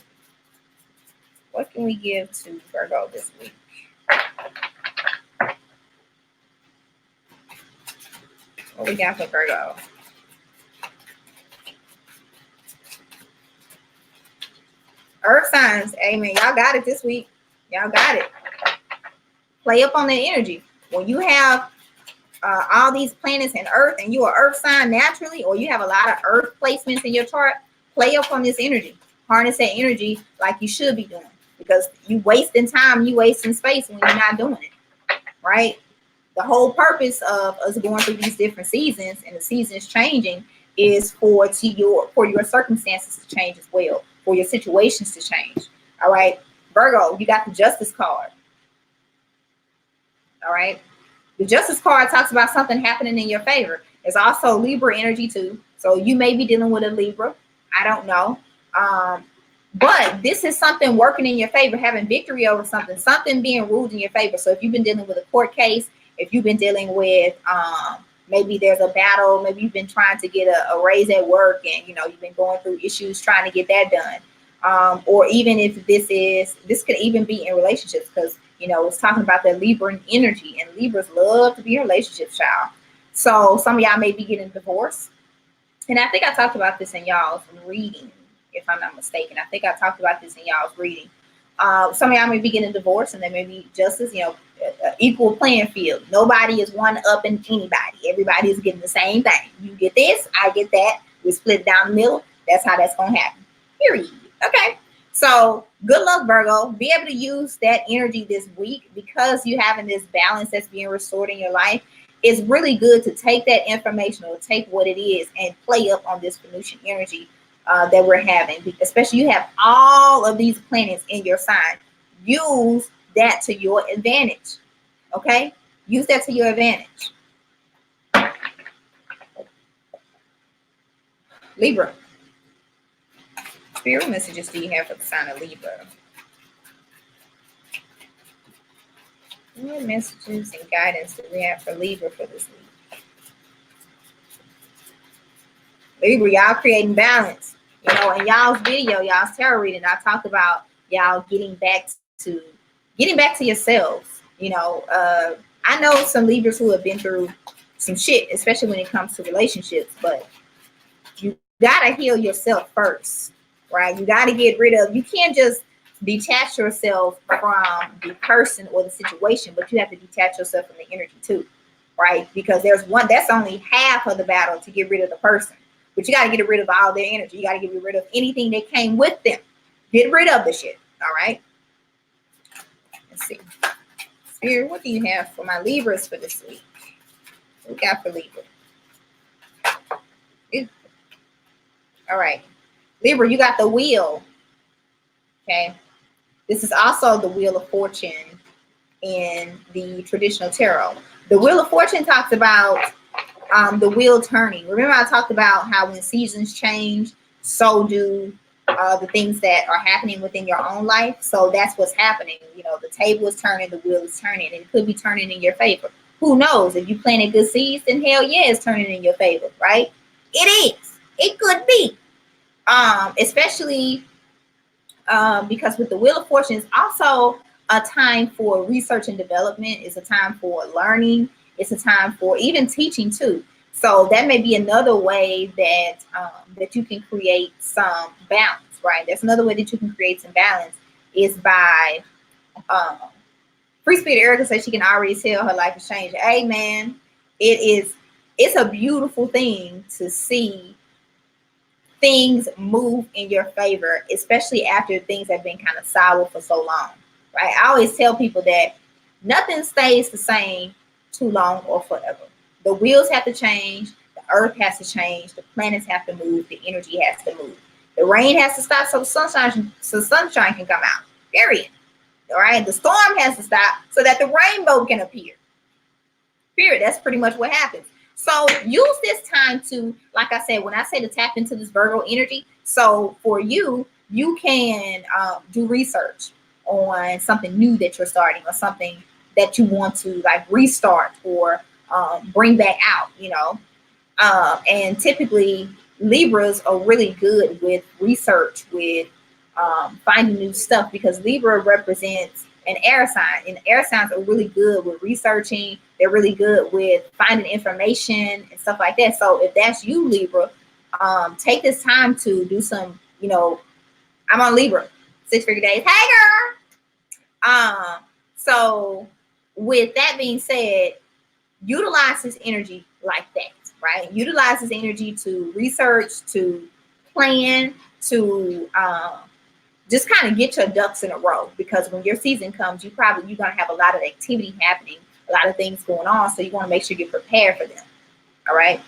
What can we give to Virgo this week? What we got for Virgo? Earth signs, amen. Y'all got it this week. Y'all got it. Play up on that energy. When you have all these planets and Earth, and you are Earth sign naturally, or you have a lot of Earth placements in your chart, play up on this energy. Harness that energy like you should be doing, because you wasting time, you wasting space when you're not doing it, right? The whole purpose of us going through these different seasons and the seasons changing is for your circumstances to change as well, for your situations to change. All right, Virgo, you got the Justice card. All right, the Justice card talks about something happening in your favor. There's also Libra energy too, so you may be dealing with a Libra. I don't know, but this is something working in your favor, having victory over something being ruled in your favor. So if you've been dealing with a court case, if you've been dealing with maybe there's a battle, maybe you've been trying to get a raise at work, and you've been going through issues trying to get that done, or even if this could even be in relationships, because it's talking about the Libra energy, and Libras love to be a relationship child. So some of y'all may be getting divorced, and I think I talked about this in y'all's reading, if I'm not mistaken. I think I talked about this in y'all's reading. Some of y'all may be getting a divorce, and there may be justice, equal playing field. Nobody is one up in anybody. Everybody is getting the same thing. You get this, I get that. We split down the middle. That's how that's going to happen. Period. Okay. So good luck, Virgo. Be able to use that energy this week because you're having this balance that's being restored in your life. It's really good to take that information or take what it is and play up on this Venusian energy that we're having. Especially you have all of these planets in your sign. Use that to your advantage. Okay? Use that to your advantage. Libra. Spirit messages do you have for the sign of Libra? What messages and guidance do we have for Libra for this week? Libra, y'all creating balance. In y'all's video, y'all's tarot reading, I talked about y'all getting back to yourselves. I know some Libras who have been through some shit, especially when it comes to relationships, but you gotta heal yourself first, right? You gotta get rid of, you can't just detach yourself from the person or the situation, but you have to detach yourself from the energy too, right? Because there's one, that's only half of the battle to get rid of the person, but you got to get rid of all their energy. You got to get rid of anything that came with them. Get rid of the shit. All right. Let's see. Spirit, what do you have for my Libras for this week? What we got for Libra? All right. Libra, you got the wheel. Okay. This is also the Wheel of Fortune in the traditional tarot. The Wheel of Fortune talks about the wheel turning. Remember I talked about how when seasons change, so do the things that are happening within your own life. So that's what's happening. The table is turning, the wheel is turning, and it could be turning in your favor. Who knows? If you planted good seeds, then hell yeah, it's turning in your favor, right? It is. It could be. Especially because with the Wheel of Fortune, it's also a time for research and development. It's a time for learning. It's a time for even teaching too. So that may be another way that that you can create some balance, right? That's another way that you can create some balance is by Free Spirit Erica says she can already tell her life is changing. Amen. It's a beautiful thing to see things move in your favor, especially after things have been kind of sour for so long, right? I always tell people that nothing stays the same too long or forever. The wheels have to change, the earth has to change, the planets have to move, the energy has to move. The rain has to stop so sunshine can come out, period. All right, the storm has to stop so that the rainbow can appear, period. That's pretty much what happens. So use this time to, like I said, when I say to tap into this Virgo energy, so for you, you can do research on something new that you're starting or something that you want to like restart or bring back out, and typically Libras are really good with research, with finding new stuff, because Libra represents an air sign, and air signs are really good with researching. They're really good with finding information and stuff like that. So if that's you, Libra, take this time to do some, I'm on Libra, 6 figure days. Hey girl. So with that being said, utilize this energy like that, right? Utilize this energy to research, to plan, to just kind of get your ducks in a row, because when your season comes, you're going to have a lot of activity happening, a lot of things going on. So you want to make sure you're prepared for them. All right.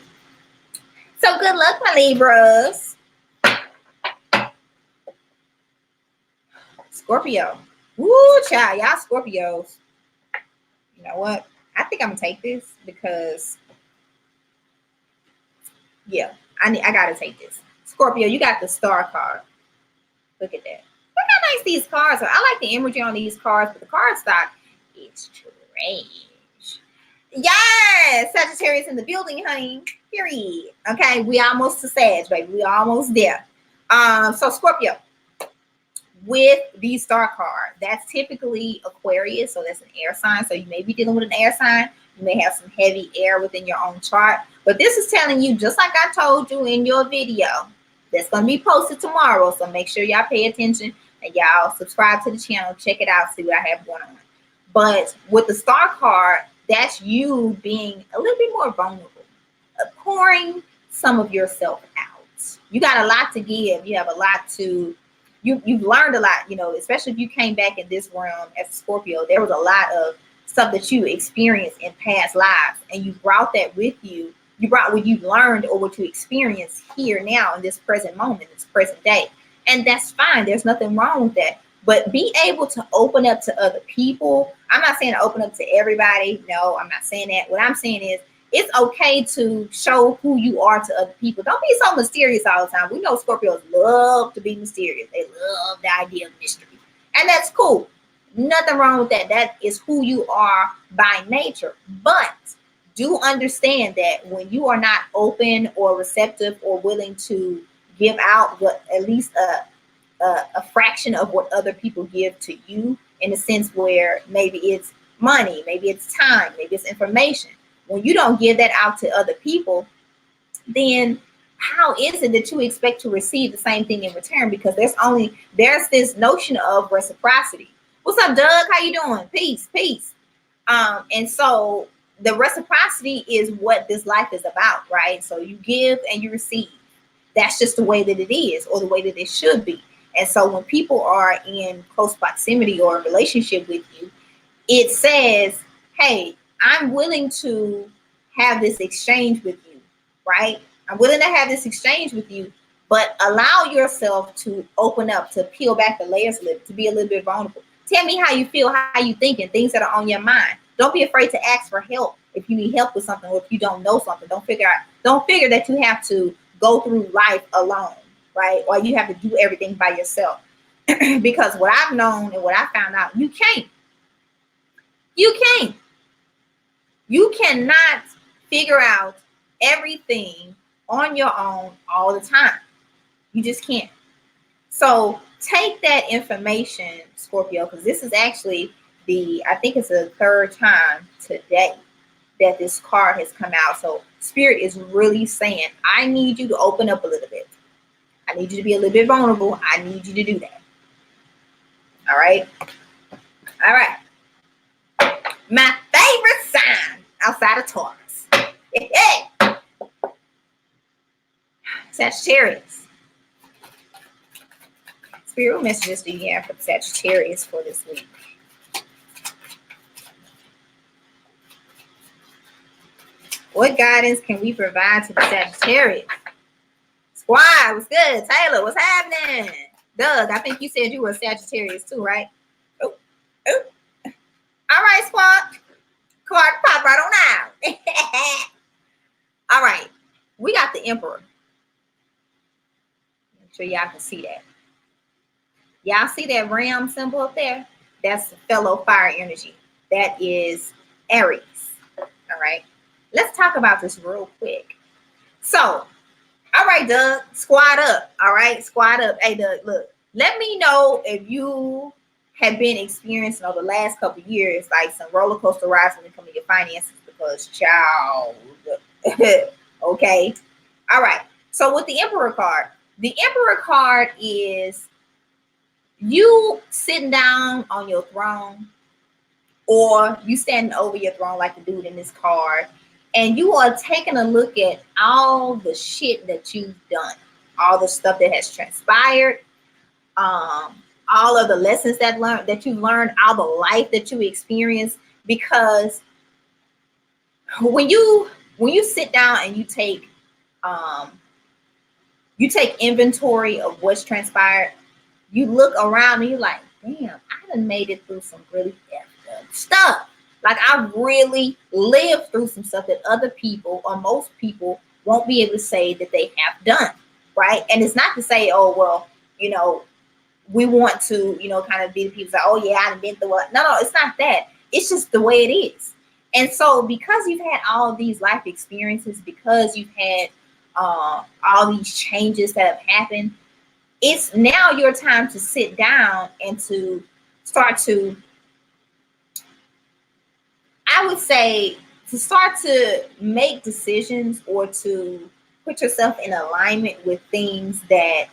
So good luck, my Libras. Scorpio. Woo, child. Y'all Scorpios. You know what? I think I'm going to take this because, yeah, I got to take this. Scorpio, you got the Star card. Look at that. Look how nice these cards are. I like the imagery on these cards, but the card stock is trash. Yes, Sagittarius in the building, honey. Period. Okay, we almost to Sag, baby. We almost there. So Scorpio, with the Star card, that's typically Aquarius, so that's an air sign. So you may be dealing with an air sign. You may have some heavy air within your own chart, but this is telling you, just like I told you in your video, that's going to be posted tomorrow. So make sure y'all pay attention And y'all subscribe to the channel, check it out, see what I have going on. But with the star card, that's you being a little bit more vulnerable, pouring some of yourself out. You got a lot to give. You have a lot to, you've learned a lot, you know, especially if you came back in this realm as a Scorpio. There was a lot of stuff that you experienced in past lives, and you brought that with you. You brought what you learned or what you experienced here now in this present moment, this present day. And that's fine. There's nothing wrong with that. But be able to open up to other people. I'm not saying to open up to everybody. No, I'm not saying that. What I'm saying is it's okay to show who you are to other people. Don't be so mysterious all the time. We know Scorpios love to be mysterious. They love the idea of mystery. And that's cool. Nothing wrong with that. That is who you are by nature. But do understand that when you are not open or receptive or willing to give out at least a fraction of what other people give to you, in a sense where maybe it's money, maybe it's time, maybe it's information. When you don't give that out to other people, then how is it that you expect to receive the same thing in return? Because there's this notion of reciprocity. What's up, Doug? How you doing? Peace, peace. And so the reciprocity is what this life is about, right? So you give and you receive. That's just the way that it is, or the way that it should be. And so when people are in close proximity or a relationship with you, it says, hey, I'm willing to have this exchange with you, right? I'm willing to have this exchange with you, but allow yourself to open up, to peel back the layers a little, to be a little bit vulnerable. Tell me how you feel, how you thinking, things that are on your mind. Don't be afraid to ask for help if you need help with something, or if you don't know something. Don't figure that you have to go through life alone, right? Or you have to do everything by yourself. Because what I've known and what I found out, you can't. You cannot figure out everything on your own all the time. You just can't. So take that information, Scorpio, because this is actually I think it's the third time today that this card has come out. So Spirit is really saying, I need you to open up a little bit. I need you to be a little bit vulnerable. I need you to do that. All right. All right. My favorite sign outside of Taurus. Sagittarius. Spirit, what messages do you have for Sagittarius for this week? What guidance can we provide to the Sagittarius? Squad, what's good? Taylor, what's happening? Doug, I think you said you were a Sagittarius too, right? Oh. All right, squad. Card pop right on out. All right. We got the Emperor. Make sure y'all can see that. Y'all see that ram symbol up there? That's fellow fire energy. That is Aries. All right. Let's talk about this real quick. So, all right, Doug, squad up. All right, squad up. Hey, Doug, look, let me know if you have been experiencing over the last couple of years, like some roller coaster rides when it comes to your finances, because child. Okay. All right. So with the Emperor card is you sitting down on your throne, or you standing over your throne like the dude in this card, and you are taking a look at all the shit that you've done, all the stuff that has transpired, all of the lessons that you've learned, all the life that you experienced. Because when you sit down and you take inventory of what's transpired, you look around and you're like, damn, I done made it through some really effed up stuff. Like, I really lived through some stuff that other people, or most people, won't be able to say that they have done, right? And it's not to say, oh, well, you know, we want to, you know, kind of be the people say, oh yeah, I've been through it. No, it's not that. It's just the way it is. And so because you've had all of these life experiences, because you've had all these changes that have happened, it's now your time to sit down and to start to, I would say, to start to make decisions, or to put yourself in alignment with things that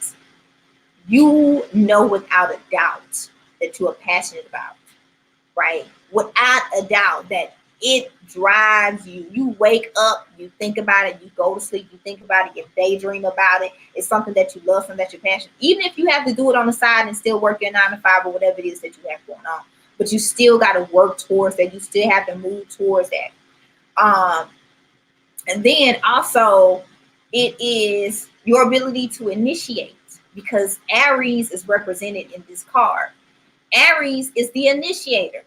you know without a doubt that you are passionate about, right? Without a doubt that it drives you. You wake up, you think about it, you go to sleep, you think about it, you daydream about it. It's something that you love, something that you're passionate. Even if you have to do it on the side and still work your 9 to 5 or whatever it is that you have going on, but you still got to work towards that. You still have to move towards that. And then also, it is your ability to initiate, because Aries is represented in this card. Aries is the initiator.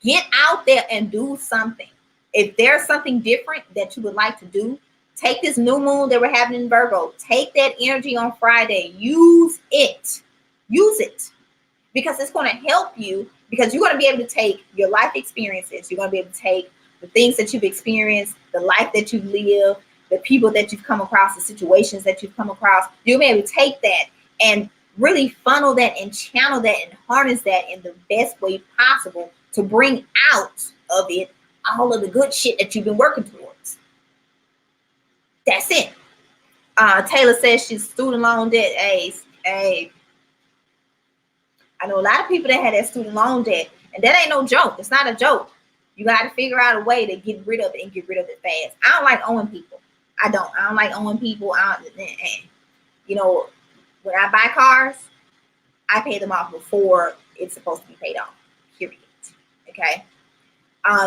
Get out there and do something. If there's something different that you would like to do, take this new moon that we're having in Virgo. Take that energy on Friday. Use it. Use it. Because it's going to help you, because you're going to be able to take your life experiences. You're going to be able to take the things that you've experienced, the life that you've lived, the people that you've come across, the situations that you've come across. You'll be able to take that and really funnel that and channel that and harness that in the best way possible to bring out of it all of the good shit that you've been working towards. That's it. Taylor says she's student loan debt. Hey, I know a lot of people that had that student loan debt, and that ain't no joke. It's not a joke. You got to figure out a way to get rid of it and get rid of it fast. I don't like owing people. I don't like owing people. You know, when I buy cars, I pay them off before it's supposed to be paid off. Period. Okay.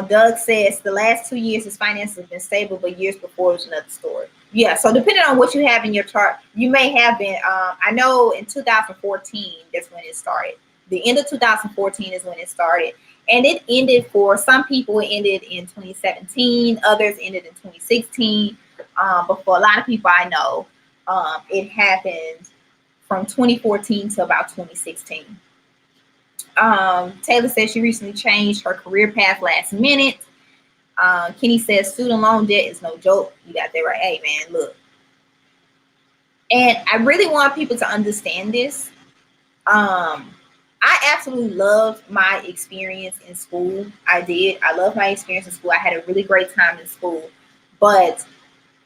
Doug says the last 2 years his finances have been stable, but years before was another story. Yeah, so depending on what you have in your chart, you may have been, I know in 2014, that's when it started. The end of 2014 is when it started. And it ended for some people, it ended in 2017. Others ended in 2016. But for a lot of people I know, it happened from 2014 to about 2016. Taylor says she recently changed her career path last minute. Kenny says student loan debt is no joke. You got that right. Hey, man, look. And I really want people to understand this. I absolutely loved my experience in school. I did. I love my experience in school. I had a really great time in school. But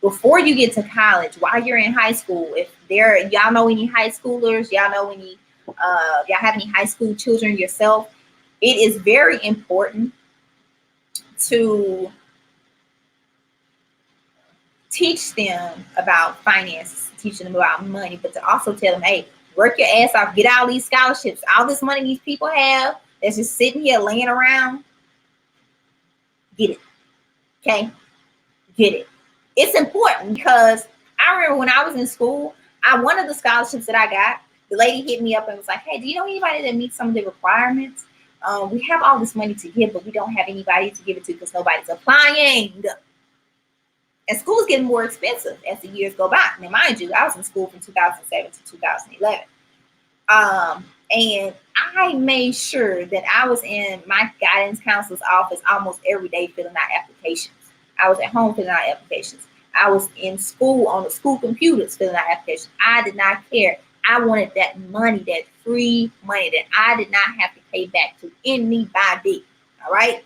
before you get to college, while you're in high school, if y'all know any high schoolers, y'all know any, y'all have any high school children yourself, it is very important to teach them about finances, teach them about money, but to also tell them, hey, work your ass off, get all these scholarships, all this money these people have that's just sitting here laying around. Get it. Okay? Get it. It's important because I remember when I was in school, one of the scholarships that I got, the lady hit me up and was like, hey, do you know anybody that meets some of the requirements? We have all this money to give, but we don't have anybody to give it to because nobody's applying. And school's getting more expensive as the years go by. Now, mind you, I was in school from 2007 to 2011. And I made sure that I was in my guidance counselor's office almost every day filling out applications. I was at home filling out applications. I was in school on the school computers filling out applications. I did not care. I wanted that money, that free money that I did not have to pay back to anybody. All right.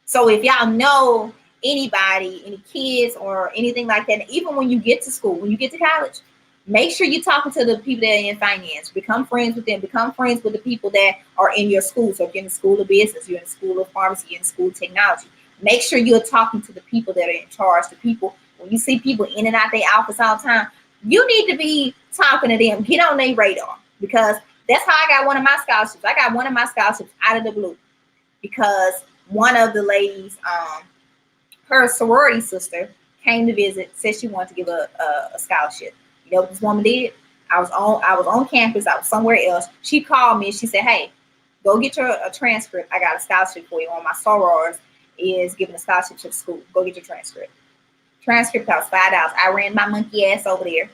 So if y'all know anybody, any kids or anything like that, even when you get to school, when you get to college, make sure you're talking to the people that are in finance. Become friends with them. Become friends with the people that are in your school. So if you're in the school of business, you're in the school of pharmacy, you're in the school of technology. Make sure you're talking to the people that are in charge, the people, when you see people in and out their office all the time, you need to be talking to them. Get on their radar, because that's how I got one of my scholarships. I got one of my scholarships out of the blue because one of the ladies, her sorority sister came to visit, said she wanted to give a scholarship. You know what this woman did? I was on campus. I was somewhere else. She called me and she said, hey, go get your transcript. I got a scholarship for you. One of my sorors is giving a scholarship to the school. Go get your transcript. Transcript costs $5. I ran my monkey ass over there.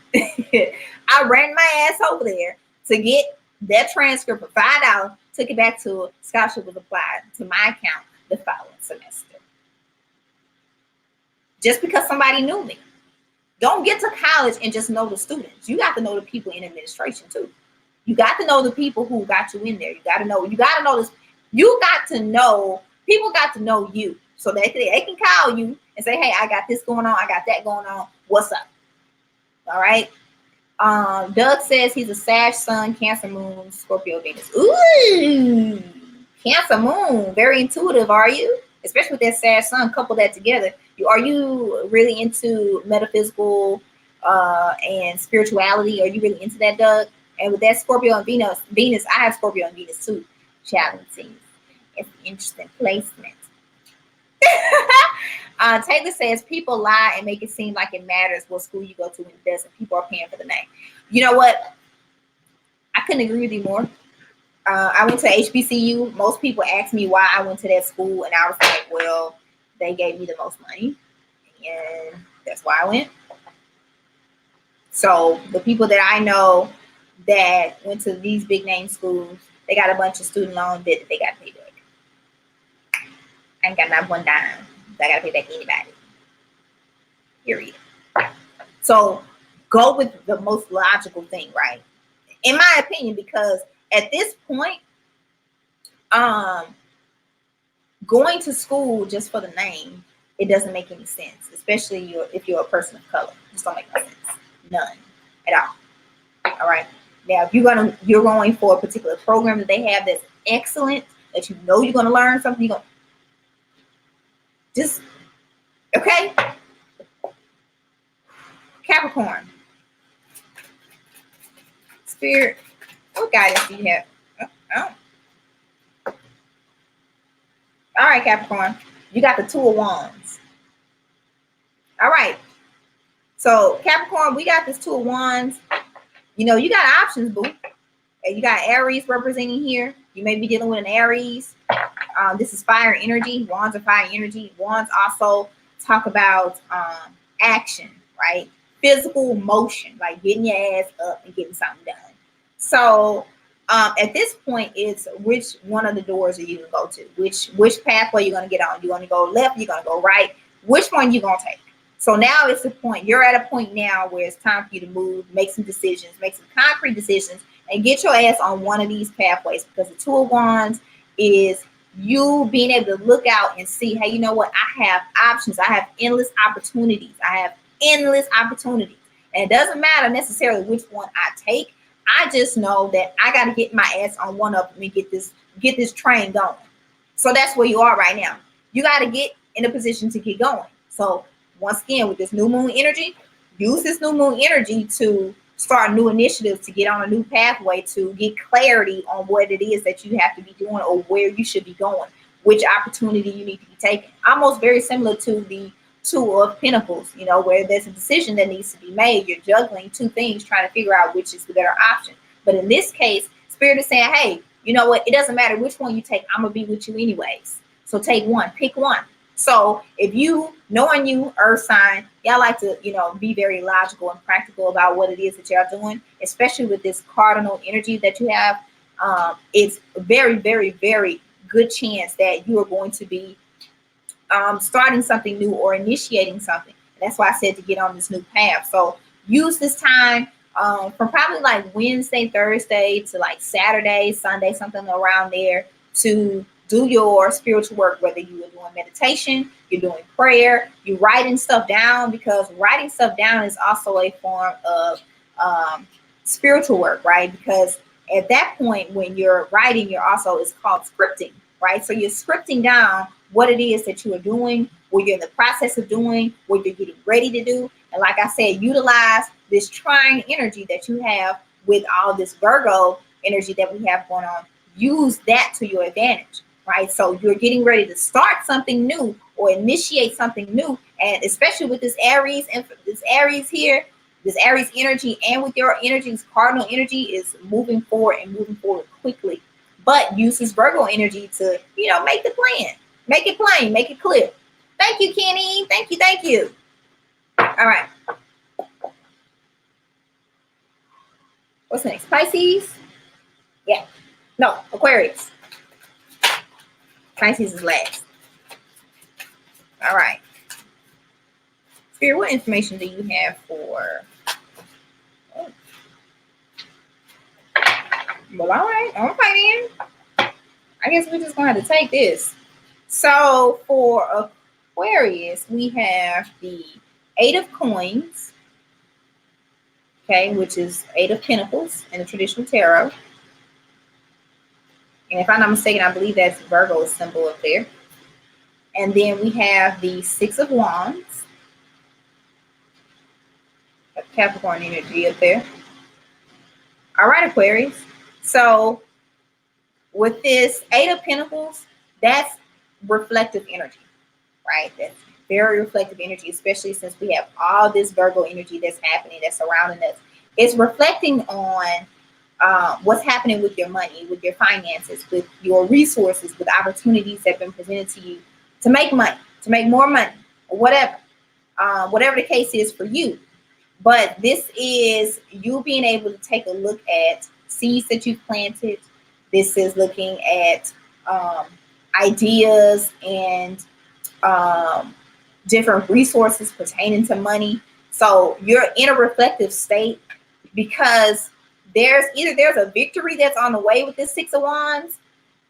I ran my ass over there to get that transcript for $5. Took it back to a scholarship was applied to my account the following semester. Just because somebody knew me. Don't get to college and just know the students. You got to know the people in administration too. You got to know the people who got you in there. You got to know this. You got to know, people got to know you so that they can call you and say, hey, I got this going on. I got that going on. What's up? All right. Doug says he's a Sag Sun, Cancer Moon, Scorpio Venus. Ooh, Cancer Moon. Very intuitive, are you? Especially with that Sag Sun, couple that together. Are you really into metaphysical and spirituality? Are you really into that, Doug? And with that Scorpio and Venus, I have Scorpio and Venus too. Challenging. It's an interesting placement. Taylor says people lie and make it seem like it matters what school you go to when it doesn't. People are paying for the name. You know what? I couldn't agree with you more. I went to HBCU. Most people ask me why I went to that school, and I was like, well, they gave me the most money, and that's why I went. So the people that I know that went to these big name schools, they got a bunch of student loan debt that they got to pay back. I ain't got not one dime. I got to pay back anybody. Period. So go with the most logical thing, right? In my opinion, because at this point, going to school just for the name, it doesn't make any sense, especially if you're a person of color. It just don't make no sense. None at all. All right. Now, if you're going for a particular program that they have that's excellent, that you know you're gonna learn something, you're gonna just okay. Capricorn. Spirit, what guidance do you have? Oh. All right, Capricorn. You got the Two of Wands. All right. So, Capricorn, we got this Two of Wands. You know, you got options, boo. And you got Aries representing here. You may be dealing with an Aries. This is fire energy. Wands are fire energy. Wands also talk about action, right? Physical motion, like getting your ass up and getting something done. So at this point, it's which one of the doors are you going to go to? Which pathway you're going to get on? You're going to go left? You're going to go right? Which one you going to take? So now it's the point. You're at a point now where it's time for you to move, make some decisions, make some concrete decisions, and get your ass on one of these pathways, because the Two of Wands is you being able to look out and see, hey, you know what? I have options. I have endless opportunities. And it doesn't matter necessarily which one I take. I just know that I got to get my ass on one of them and get this train going. So that's where you are right now. You got to get in a position to get going. So once again, with this new moon energy, use this new moon energy to start new initiatives, to get on a new pathway, to get clarity on what it is that you have to be doing or where you should be going, which opportunity you need to be taking. Almost very similar to the Two of Pentacles, you know, where there's a decision that needs to be made. You're juggling two things, trying to figure out which is the better option. But in this case, Spirit is saying, hey, you know what? It doesn't matter which one you take. I'm going to be with you anyways. So take one, pick one. So if you, knowing you, earth sign, y'all like to, you know, be very logical and practical about what it is that y'all doing, especially with this cardinal energy that you have. It's very, very, very good chance that you are going to be starting something new or initiating something. And that's why I said to get on this new path. So use this time from probably like Wednesday, Thursday to like Saturday, Sunday, something around there, to do your spiritual work, whether you are doing meditation, you're doing prayer, you're writing stuff down, because writing stuff down is also a form of spiritual work, right? Because at that point, when you're writing, you're also, it's called scripting, right? So you're scripting down what it is that you are doing, what you're in the process of doing, what you're getting ready to do. And like I said, utilize this trying energy that you have with all this Virgo energy that we have going on. Use that to your advantage, right? So you're getting ready to start something new or initiate something new. And especially with this Aries and this Aries here, this Aries energy, and with your energy, this cardinal energy is moving forward and moving forward quickly. But use this Virgo energy to, you know, make the plan. Make it plain, make it clear. Thank you, Kenny. Thank you, thank you. All right. What's next? Pisces? Yeah. No, Aquarius. Pisces is last. All right. Spirit, what information do you have for... Oh. Well, all right. Okay, then. I guess we're just going to have to take this. So for Aquarius, we have the Eight of Coins. okay, which is 8 of Pentacles in the traditional tarot. And if I'm not mistaken, I believe that's Virgo's symbol up there. And then we have the 6 of Wands, Capricorn energy up there. All right, Aquarius. So with this 8 of Pentacles, that's reflective energy, right? That's very reflective energy, especially since we have all this Virgo energy that's happening, that's surrounding us. It's reflecting on what's happening with your money, with your finances, with your resources, with opportunities that have been presented to you to make money, to make more money, or whatever the case is for you. But this is you being able to take a look at seeds that you've planted. This is looking at ideas and different resources pertaining to money. So you're in a reflective state because there's a victory that's on the way with this 6 of Wands,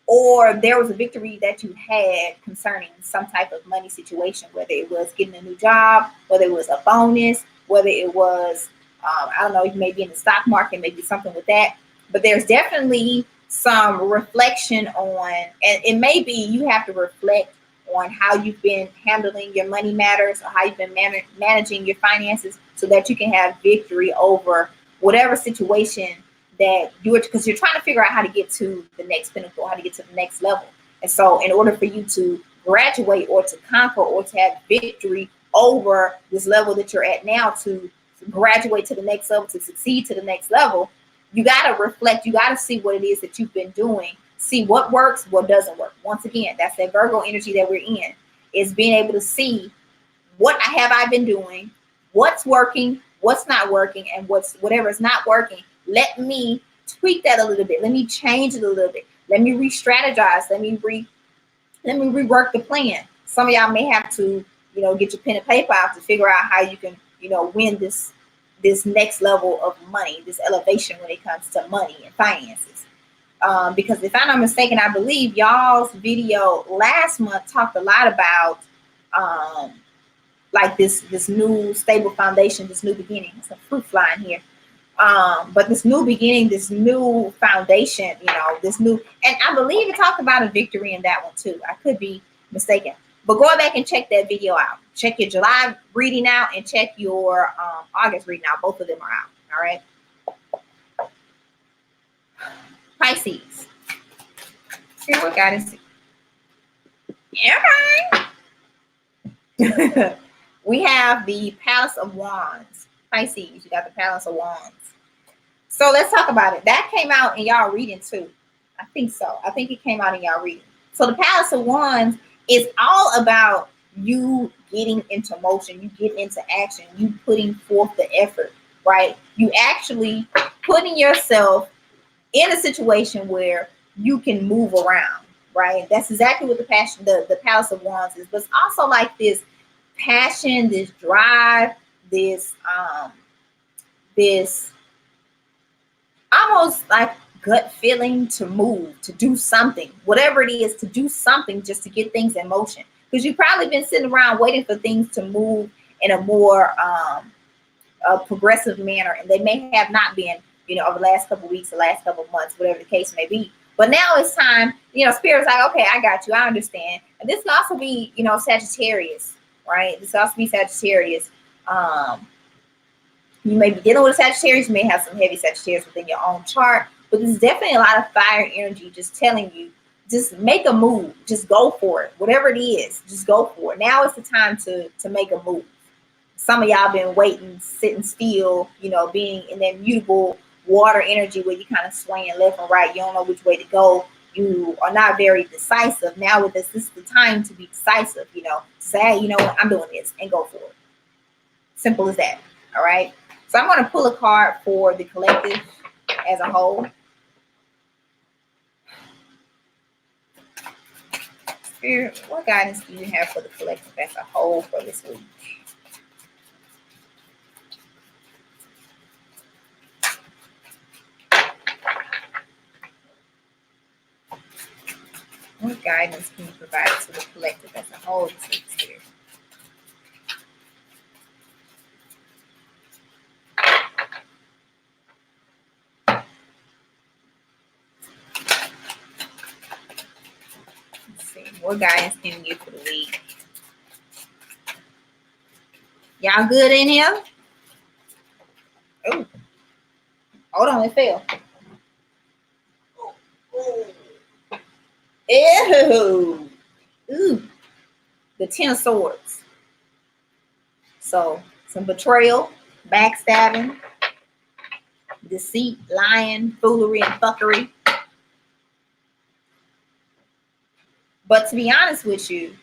or there was a victory that you had concerning some type of money situation, whether it was getting a new job, whether it was a bonus, whether it was, I don't know, you may be in the stock market, maybe something with that. But there's definitely some reflection on, and it may be you have to reflect on how you've been handling your money matters, or how you've been managing your finances, so that you can have victory over whatever situation that because you're trying to figure out how to get to the next pinnacle, how to get to the next level. And so in order for you to graduate or to conquer or to have victory over this level that you're at now, to graduate to the next level, to succeed to the next level, you got to reflect. You got to see what it is that you've been doing, see what works, what doesn't work. Once again, that's that Virgo energy that we're in, is being able to see what have I been doing, what's working, what's not working, and whatever is not working, let me tweak that a little bit. Let me change it a little bit. Let me re-strategize. Let me rework the plan. Some of y'all may have to, get your pen and paper out to figure out how you can, win this next level of money, this elevation when it comes to money and finances. Because if I'm not mistaken, I believe y'all's video last month talked a lot about like this new stable foundation, this new beginning. It's a fruit flying here. But this new beginning, this new foundation, this new, and I believe it talked about a victory in that one too. I could be mistaken, but go back and check that video out. Check your July reading out and check your August reading out. Both of them are out. All right. Pisces. See what guidance. Okay. We have the Palace of Wands. Pisces, you got the Palace of Wands. So let's talk about it. That came out in y'all reading too. I think so. I think it came out in y'all reading. So the Palace of Wands is all about you getting into motion, you getting into action, you putting forth the effort, right? You actually putting yourself in a situation where you can move around, right? That's exactly what the Palace of Wands is. But it's also like this passion, this drive, this almost like gut feeling to move, to do something, whatever it is, to do something just to get things in motion. Because you've probably been sitting around waiting for things to move in a more progressive manner, and they may have not been, over the last couple of weeks, the last couple of months, whatever the case may be. But now it's time, Spirit's like, okay, I got you, I understand. And this can also be, Sagittarius, right? This can also be Sagittarius. You may be dealing with Sagittarius, you may have some heavy Sagittarius within your own chart, but there's definitely a lot of fire energy just telling you, just make a move, just go for it. Whatever it is, just go for it. Now is the time to make a move. Some of y'all been waiting, sitting still, being in that mutable water energy where you kind of swaying left and right. You don't know which way to go. You are not very decisive. Now with this is the time to be decisive, to say, hey, you know what, I'm doing this, and go for it. Simple as that. All right. So I'm going to pull a card for the collective as a whole. Spirit, what guidance do you have for the collective as a whole for this week? What guidance can you provide to the collective as a whole this week, Spirit? What guidance can you get for the week? Y'all good in here? Oh, hold on, it fell. Ew. Ooh. The 10 of Swords. So, some betrayal, backstabbing, deceit, lying, foolery, and fuckery. But to be honest with you,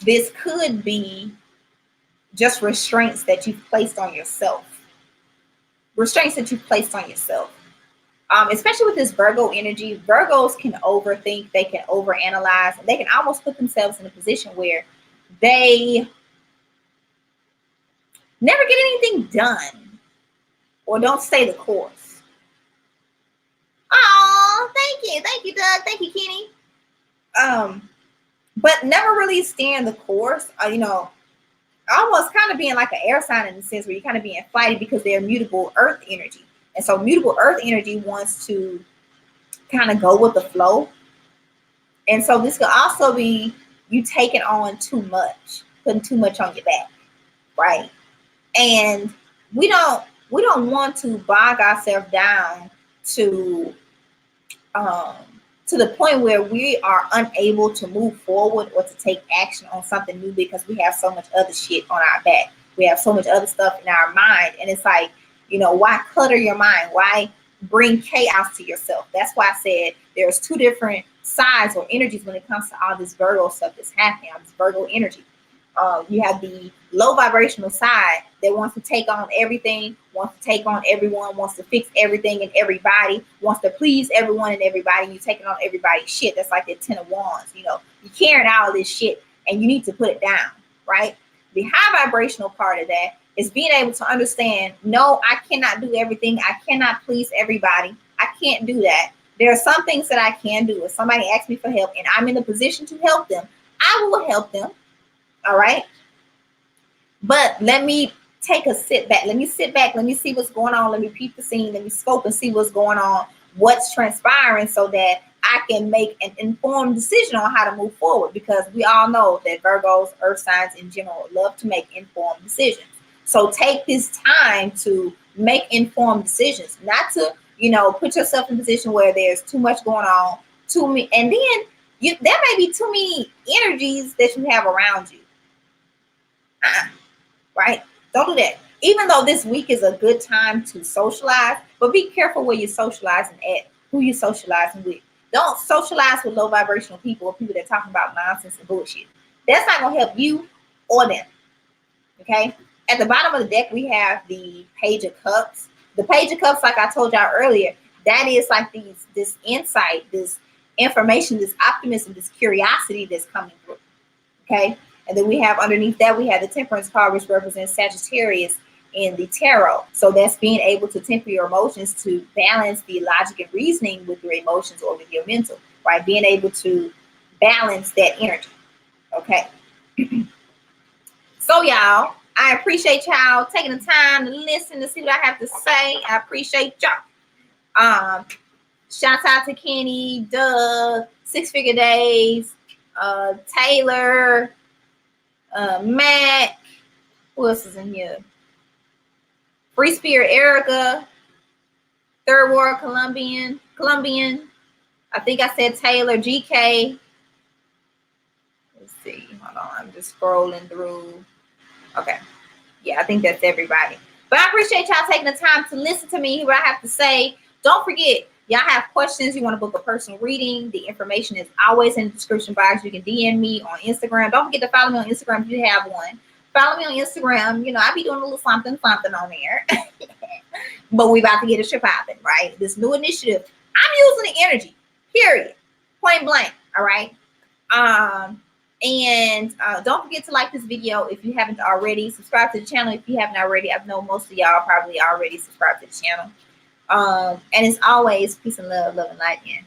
this could be just restraints that you've placed on yourself. Restraints that you've placed on yourself. Especially with this Virgo energy, Virgos can overthink, they can overanalyze, and they can almost put themselves in a position where they never get anything done or don't stay the course. Oh, thank you, Doug, thank you, Kenny. But never really stay in the course. Almost kind of being like an air sign in the sense where you're kind of being flighty because they're mutable earth energy. And so mutable earth energy wants to kind of go with the flow. And so this could also be you taking on too much, putting too much on your back, right? And we don't want to bog ourselves down to the point where we are unable to move forward or to take action on something new because we have so much other shit on our back. We have so much other stuff in our mind. And it's like, why clutter your mind? Why bring chaos to yourself? That's why I said there's two different sides or energies when it comes to all this Virgo stuff that's happening, all this Virgo energy. You have the low vibrational side that wants to take on everything, wants to take on everyone, wants to fix everything and everybody, wants to please everyone and everybody. You're taking on everybody's shit. That's like the 10 of Wands. You're carrying all this shit and you need to put it down, right? The high vibrational part of that is being able to understand, no, I cannot do everything. I cannot please everybody. I can't do that. There are some things that I can do. If somebody asks me for help and I'm in a position to help them, I will help them. All right. But let me take a sit back. Let me sit back. Let me see what's going on. Let me peep the scene. Let me scope and see what's going on, what's transpiring so that I can make an informed decision on how to move forward. Because we all know that Virgos, earth signs in general, love to make informed decisions. So take this time to make informed decisions, not to, put yourself in a position where there's too much going on, and then there may be too many energies that you have around you. Right? Don't do that. Even though this week is a good time to socialize, but be careful where you're socializing at, who you're socializing with. Don't socialize with low vibrational people or people that are talking about nonsense and bullshit. That's not going to help you or them. Okay? At the bottom of the deck, we have the Page of Cups. The Page of Cups, like I told y'all earlier, that is like this insight, this information, this optimism, this curiosity that's coming through. Okay? And then we have underneath that, we have the Temperance card, which represents Sagittarius in the tarot. So that's being able to temper your emotions to balance the logic and reasoning with your emotions or with your mental, right? Being able to balance that energy. Okay. So y'all, I appreciate y'all taking the time to listen to see what I have to say. I appreciate y'all. Shout out to Kenny, Doug, Six Figure Days, Taylor, Matt. Who else is in here? Free Spirit Erica, Third World Colombian. I think I said Taylor, GK. Let's see. Hold on. I'm just scrolling through. Okay. Yeah, I think that's everybody. But I appreciate y'all taking the time to listen to me, hear what I have to say. Don't forget, y'all have questions, you want to book a personal reading, the information is always in the description box. You can DM me on Instagram. Don't forget to follow me on Instagram if you have one. Follow me on Instagram. I be doing a little something on there. But we about to get a trip happen, right? This new initiative. I'm using the energy, period. Point blank, all right? And don't forget to like this video if you haven't already. Subscribe to the channel if you haven't already. I know most of y'all probably already subscribed to the channel. And as always, peace and love and light in.